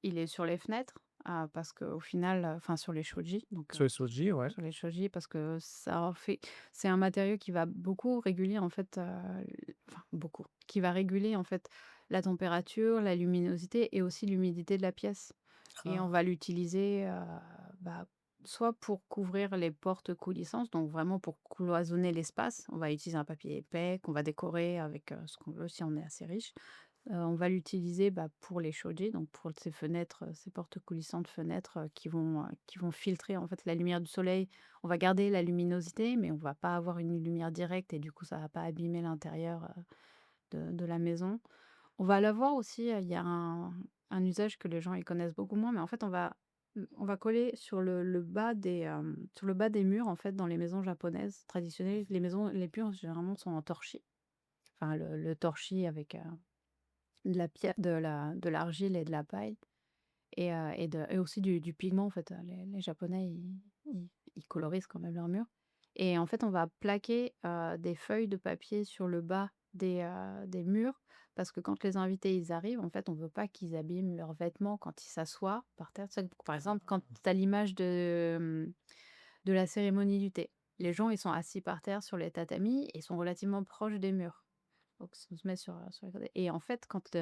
Il est sur les fenêtres, parce qu'au final, enfin sur les shoji, donc sur les soji, ouais. sur les shoji parce que ça en fait c'est un matériau qui va beaucoup réguler en fait, enfin beaucoup, qui va réguler en fait la température, la luminosité et aussi l'humidité de la pièce et on Ah, va l'utiliser, bah, soit pour couvrir les portes coulissances, donc vraiment pour cloisonner l'espace. On va utiliser un papier épais qu'on va décorer avec, ce qu'on veut si on est assez riche. On va l'utiliser, bah, pour les shoji, donc pour ces fenêtres, ces portes coulissantes fenêtres, qui vont filtrer, en fait, la lumière du soleil. On va garder la luminosité, mais on va pas avoir une lumière directe et du coup, ça va pas abîmer l'intérieur, de la maison. On va l'avoir aussi, il y a un usage que les gens, ils connaissent beaucoup moins, mais en fait, on va coller sur le bas sur le bas des murs, en fait, dans les maisons japonaises traditionnelles. Les murs, généralement, sont en torchis. Enfin, le torchis avec, de la pierre de l'argile et de la paille et aussi du pigment en fait, les japonais ils colorisent quand même leurs murs et en fait on va plaquer, des feuilles de papier sur le bas des murs parce que quand les invités ils arrivent, en fait, on veut pas qu'ils abîment leurs vêtements quand ils s'assoient par terre. Tu sais, par exemple, quand tu as l'image de la cérémonie du thé, les gens ils sont assis par terre sur les tatamis et sont relativement proches des murs. Donc on se met sur les côtés et en fait, quand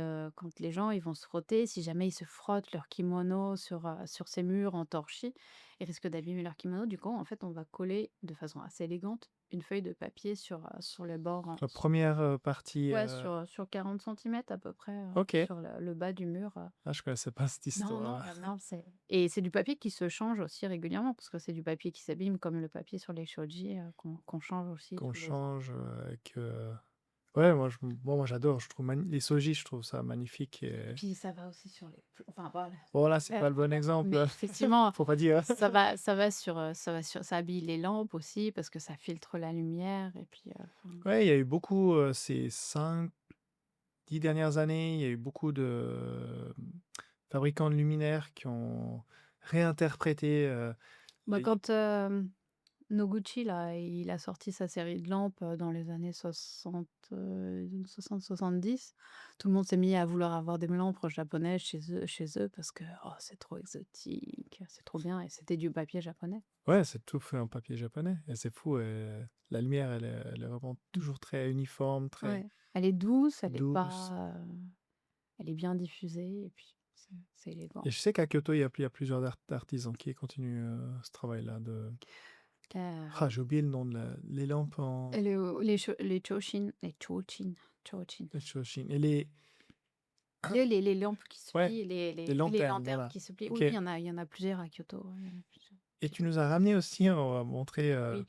les gens, ils vont se frotter, si jamais ils se frottent leur kimono sur ces murs en torchis, ils risquent d'abîmer leur kimono. Du coup, en fait, on va coller de façon assez élégante une feuille de papier sur le bord, la première partie... ouais, sur 40 centimètres à peu près, Ok. sur le bas du mur. Ah, je connaissais pas cette Non, non, histoire. bah, non, c'est du papier qui se change aussi régulièrement parce que c'est du papier qui s'abîme comme le papier sur les shoji, qu'on change aussi Qu'on tous les ans. change avec... Ouais, moi j'adore. Je trouve les soji, je trouve ça magnifique. Puis ça va aussi sur les enfin voilà. Bon, là, c'est Heu, pas le bon mais exemple. effectivement, Faut pas dire. ça habille les lampes aussi parce que ça filtre la lumière et puis, enfin Ouais, il y a eu beaucoup, ces 5, 10 dernières années, il y a eu beaucoup de fabricants de luminaires qui ont réinterprété bah, les... quand, Noguchi là, il a sorti sa série de lampes, dans les années 60-70. Tout le monde s'est mis à vouloir avoir des lampes japonaises chez eux parce que: «Oh, c'est trop exotique, c'est trop bien» et c'était du papier japonais. Ouais, c'est tout fait en papier japonais. Et c'est fou. La lumière, elle est vraiment toujours très uniforme, très Ouais, elle est douce, elle est douce. pas, elle est bien diffusée et puis c'est élégant. Et je sais qu'à Kyoto, il y a plusieurs artisans qui continuent ce travail-là de... Ah, Heu j'ai oublié le nom de les lampes en... Et les choshin chochin. les Choshin. Et les... Les lampes qui se Ouais, plient, les les lanternes, lanternes voilà. qui se plient. Oui, Ok. oui, il y en a plusieurs à Kyoto, ouais, il y en a plusieurs. Et J'ai tu nous as ramené aussi, on va montrer oui.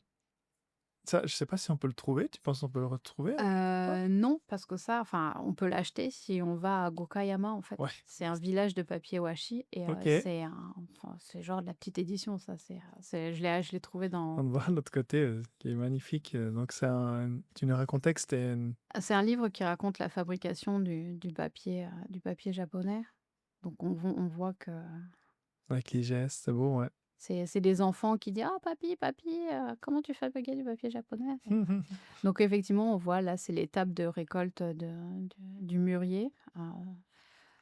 Ça, je sais pas si on peut le trouver. Tu penses qu'on peut le retrouver à quelque part? Non, parce que ça, enfin, on peut l'acheter si on va à Gokayama, en fait. Ouais. C'est un village de papier washi et OK. c'est genre de la petite édition, ça. Je l'ai trouvé On dans. voit l'autre côté, qui est magnifique, donc tu nous racontais que c'était C'est un livre qui raconte la fabrication du papier japonais. Donc on voit que avec les gestes, c'est beau, ouais. c'est des enfants qui disent: «Ah papi, papi, comment tu fabriques du papier japonais?» Donc effectivement, on voit là, c'est l'étape de récolte du mûrier.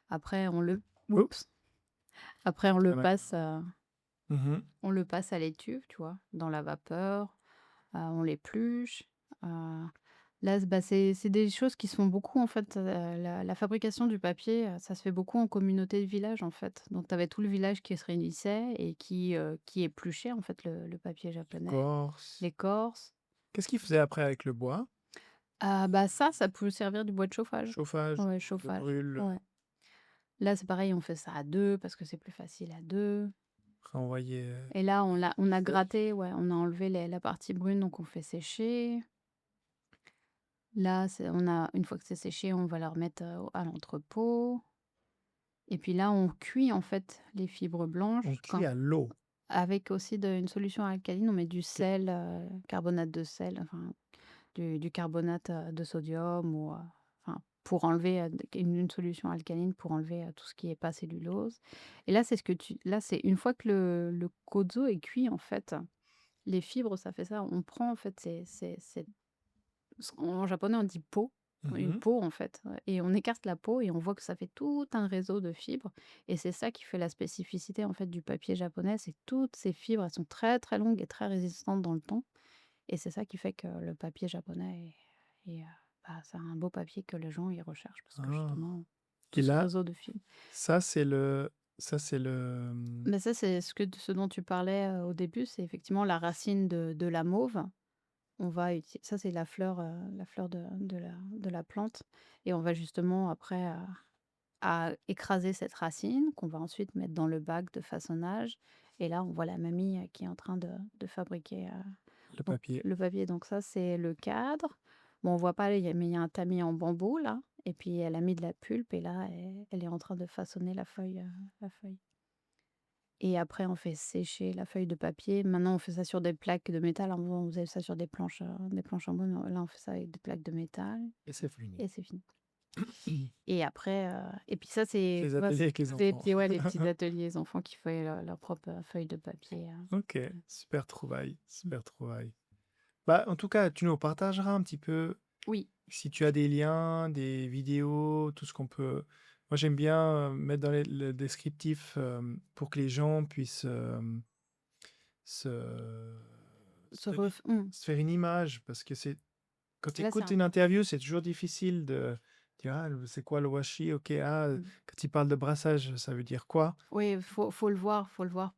Après on le Oh! oups, après on le Il y en a passe, mmh on le passe à l'étuve, tu vois? Dans la vapeur, on l'épluche, heu là, c'est des choses qui se font beaucoup en fait, la fabrication du papier, ça se fait beaucoup en communauté de village en fait. Donc tu avais tout le village qui se réunissait et qui épluchait en fait le papier japonais, L'écorce. l'écorce. Qu'est-ce qu'ils faisaient après avec le bois? Ah bah ça peut servir du bois de chauffage. Chauffage, Ouais, le chauffage, brûle, ouais. Là, c'est pareil, on fait ça à 2 parce que c'est plus facile à 2. renvoyer, Et là, on a feu. gratté, ouais, on a enlevé la partie brune, donc on fait sécher. Là, une fois que c'est séché, on va le remettre, à l'entrepôt. Et puis là, on cuit en fait les fibres On blanches cuit à l'eau. avec aussi une solution alcaline. On met du OK. sel, carbonate de sel, enfin du carbonate de sodium enfin pour enlever une solution alcaline pour enlever tout ce qui est pas cellulose. Et là, là, c'est une fois que le kozo est cuit en fait, les fibres, ça fait ça. On prend en fait, en japonais, on dit peau, une Mmh. peau en fait, et on écarte la peau et on voit que ça fait tout un réseau de fibres et c'est ça qui fait la spécificité en fait du papier japonais, c'est toutes ces fibres, elles sont très, très longues et très résistantes dans le temps et c'est ça qui fait que le papier japonais c'est un beau papier que les gens, ils recherchent parce que Ah, justement, tout et ce là, réseau de fibres. ça c'est le, Mais ça, c'est ce dont tu parlais, au début, c'est effectivement la racine de la mauve. On va uti Ça, c'est la fleur de la plante et on va justement après, à écraser cette racine qu'on va ensuite mettre dans le bac de façonnage et là, on voit la mamie, qui est en train de fabriquer, le donc papier. le papier. Donc ça, c'est le cadre. Bon, on voit pas, mais il y a un tamis en bambou là et puis elle a mis de la pulpe et là, elle est en train de façonner la feuille. Et après, on fait sécher la feuille de papier. Maintenant, on fait ça sur des plaques de métal. Avant, on faisait ça sur des planches en bois, mais là, on fait ça avec des plaques de métal Et c'est fini. et c'est fini. Et après, et puis ça, Les ouais, ateliers c'est avec les les enfants. petits, ouais, les petits ateliers, les enfants qui font leur propre feuille de papier. OK, Ouais. super trouvaille, super trouvaille. Bah, en tout cas, tu nous partageras un petit peu Oui, si tu as des liens, des vidéos, tout ce qu'on peut. Moi, j'aime bien mettre dans le descriptif pour que les gens puissent se, se faire, se faire une image. Parce que quand tu là, c'est écoutes un. une interview, c'est toujours difficile de dire ah, c'est quoi le washi? Ok, ah, Mm. quand il parle de brassage, ça veut dire quoi? Oui, faut le voir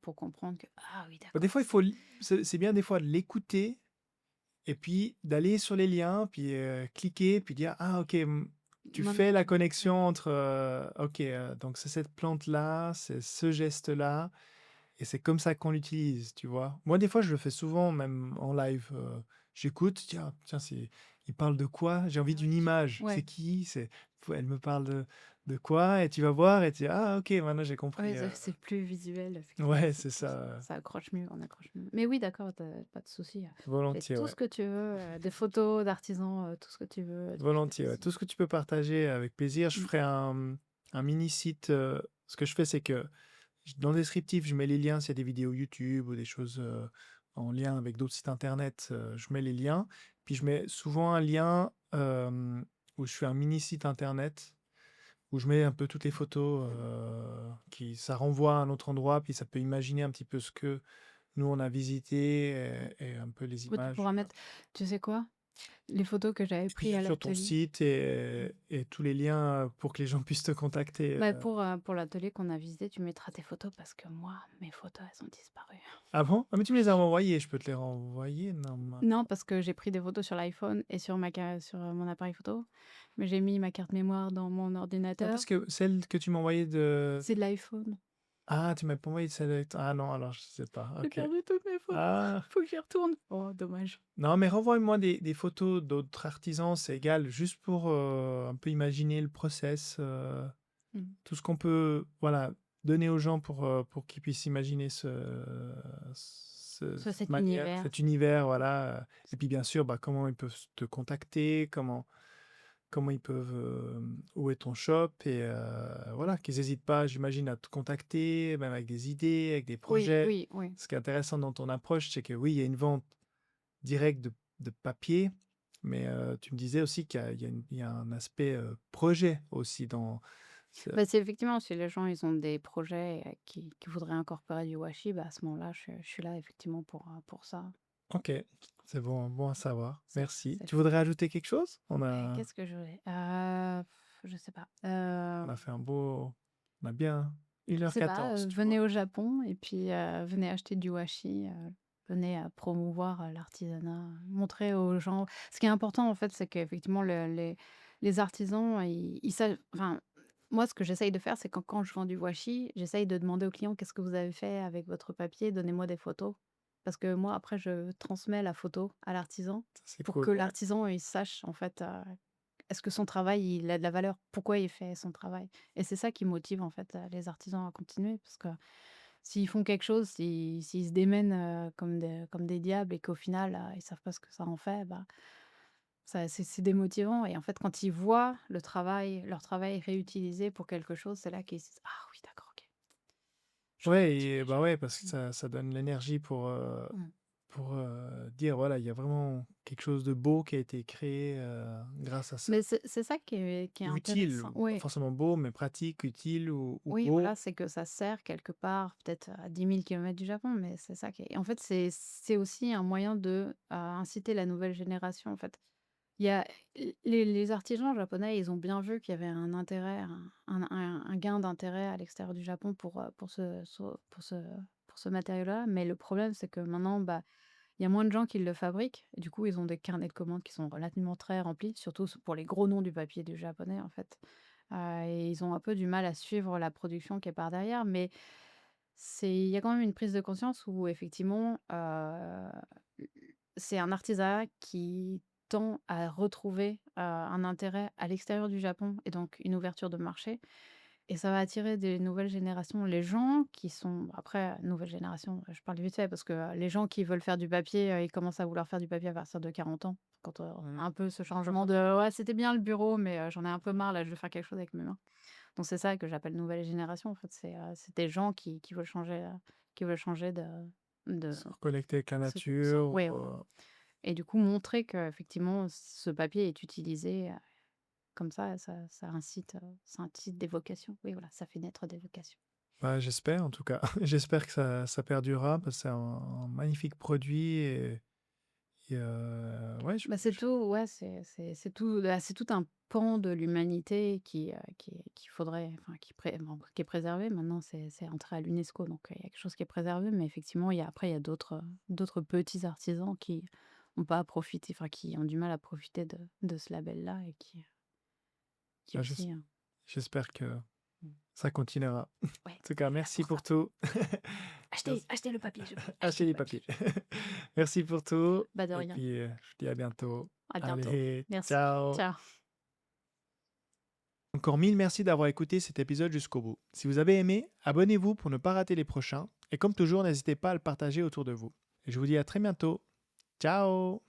pour comprendre que ah oui, Bah, des d'accord. fois, c'est bien des fois de l'écouter et puis d'aller sur les liens, puis cliquer, puis dire ah, ok. Tu Maintenant, fais la ouais. connexion entre, ok, donc c'est cette plante-là, c'est ce geste-là, et c'est comme ça qu'on l'utilise, tu vois. Moi, des fois, je le fais souvent, même en live. J'écoute, tiens, il parle de quoi? J'ai envie Ah d'une oui, image. C'est ouais. qui? Elle me parle de quoi? Et tu vas voir, et tu dis, ah, ok, maintenant j'ai Ouais, compris. c'est plus visuel, effectivement, Ouais, c'est c'est plus ça ça, ça accroche mieux, on accroche mieux. Mais oui, d'accord, tu pas de souci, fais volontiers, tout ouais. ce que tu veux, des photos d'artisans, tout ce que tu veux, tu fais Volontiers, ouais. aussi. Tout ce que tu peux partager avec plaisir. Je Mmh. ferai un mini-site. Ce que je fais, c'est que dans le descriptif, je mets les liens s'il y a des vidéos YouTube ou des choses en lien avec d'autres sites internet. Je mets les liens. Puis je mets souvent un lien où je fais un mini site internet où je mets un peu toutes les photos ça renvoie à un autre endroit. Puis ça peut imaginer un petit peu ce que nous on a visité et un peu les Oui, tu images pourras mettre, tu sais quoi? Les photos que j'avais puis pris à sur ton l'atelier. site Mmh. et tous les liens pour que les gens puissent te contacter. Bah, pour l'atelier qu'on a visité, tu mettras tes photos parce que moi, mes photos, elles ont disparu. Ah bon? Ah, mais tu me les as envoyés, je peux te les renvoyer, non? Non, parce que j'ai pris des photos sur l'iPhone et sur mon appareil photo, mais j'ai mis ma carte mémoire dans mon Ah, ordinateur. parce que celle que tu m'as envoyée de... C'est de l'iPhone. Ah, tu m'as pas envoyé celle avec ah non, alors je sais pas, J'ai OK. perdu toutes mes photos. Ah! Faut que j'y retourne. Oh, dommage. Non, mais renvoie-moi des photos d'autres artisans, c'est égal, juste pour, un peu imaginer le process, Mmh. tout ce qu'on peut, voilà, donner aux gens pour qu'ils puissent imaginer cette Cet manière, univers. cet univers, voilà, et puis bien sûr, bah, comment ils peuvent te contacter, comment ils peuvent, où est ton shop et voilà, qu'ils hésitent pas, j'imagine, à te contacter, même avec des idées, avec des Oui, projets. oui, oui. Ce qui est intéressant dans ton approche, c'est que oui, il y a une vente directe de papier, mais tu me disais aussi qu'il y a un aspect, projet aussi dans ce Bah, c'est effectivement, si les gens, ils ont des projets, qui voudraient incorporer du washi, bah, à ce moment-là, je suis là effectivement pour ça. OK, c'est bon à savoir. C'est Merci. c'est Tu voudrais ajouter quelque chose? qu'est-ce que je voulais? Je sais pas. On a fait un beau on a bien une Je heure sais pas, 14, tu vois? venez au Japon et puis, venez acheter du washi, venez, promouvoir, l'artisanat, montrer aux gens ce qui est important, en fait, c'est qu'effectivement les artisans, ils savent enfin, moi, ce que j'essaye de faire, c'est quand je vends du washi, j'essaye de demander aux clients: «Qu'est-ce que vous avez fait avec votre papier? Donnez-moi des photos». Parce que moi, après, je transmets la photo à l'artisan Ça, c'est pour cool, que ouais. l'artisan, il sache, en fait, est-ce que son travail, il a de la valeur? Pourquoi il fait son travail? Et c'est ça qui motive, en fait, les artisans à continuer parce que s'ils font quelque chose, s'ils se démènent, comme des diables et qu'au final, ils savent pas ce que ça en fait, bah, ça c'est démotivant et en fait, quand ils voient leur travail réutilisé pour quelque chose, c'est là qu'ils se disent: «Ah oui, d'accord, OK, je vais Ouais continuer, et je bah, ouais, parce que vais». ça donne l'énergie Mmh. pour, dire voilà, il y a vraiment quelque chose de beau qui a été créé, grâce à ça. Mais c'est ça qui est Utile, intéressant. pas Oui. forcément beau, mais pratique, utile ou Oui, beau. voilà, c'est que ça sert quelque part, peut-être à 10 000 kilomètres du Japon, mais c'est ça qui est et en fait, c'est aussi un moyen de, inciter la nouvelle génération, en fait. Il y a les artisans japonais, ils ont bien vu qu'il y avait un intérêt, un gain d'intérêt à l'extérieur du Japon pour ce matériau-là, mais le problème, c'est que maintenant, bah, il y a moins de gens qui le fabriquent et du coup, ils ont des carnets de commandes qui sont relativement très remplis, surtout pour les gros noms du papier du japonais, en fait. Et ils ont un peu du mal à suivre la production qui est par derrière, mais il y a quand même une prise de conscience où effectivement, c'est un artisanat qui tend à retrouver, un intérêt à l'extérieur du Japon et donc une ouverture de marché et ça va attirer des nouvelles générations. Les gens qui sont après, nouvelle génération, je parle vite fait parce que, les gens qui veulent faire du papier, ils commencent à vouloir faire du papier à partir de 40 ans. Quand, on a un peu ce changement de: «Ouais, c'était bien le bureau, mais j'en ai un peu marre là, je veux faire quelque chose avec mes mains». Donc c'est ça que j'appelle nouvelle génération en fait, c'est des gens qui veulent changer de Se reconnecter avec la se nature ouais, ou, voilà et du coup montrer qu'effectivement ce papier est utilisé, comme ça incite des vocations. Oui voilà, ça fait naître des vocations. bah, j'espère en tout cas. J'espère que ça perdurera parce que c'est un magnifique produit et ouais, Bah, c'est tout, ouais, c'est tout, bah, c'est tout un pan de l'humanité qu'il faudrait enfin qui est préservé. Maintenant c'est entré à l'UNESCO donc il y a quelque chose qui est préservé mais effectivement il y a d'autres petits artisans qui ont pas à profiter enfin qui ont du mal à profiter de ce label-là et qui bah, aussi, j'espère que mmh, ça continuera. ouais, En tout cas, on est là merci pour pour ça. tout. Merci. Achetez le papier, je Achetez achetez le les papier. papiers. Merci pour tout Bah, de et rien. puis, je te dis à bientôt. À bientôt. Allez, Merci. ciao. Ciao. Encore mille merci d'avoir écouté cet épisode jusqu'au bout. Si vous avez aimé, abonnez-vous pour ne pas rater les prochains et comme toujours, n'hésitez pas à le partager autour de vous. Et je vous dis à très bientôt. Ciao.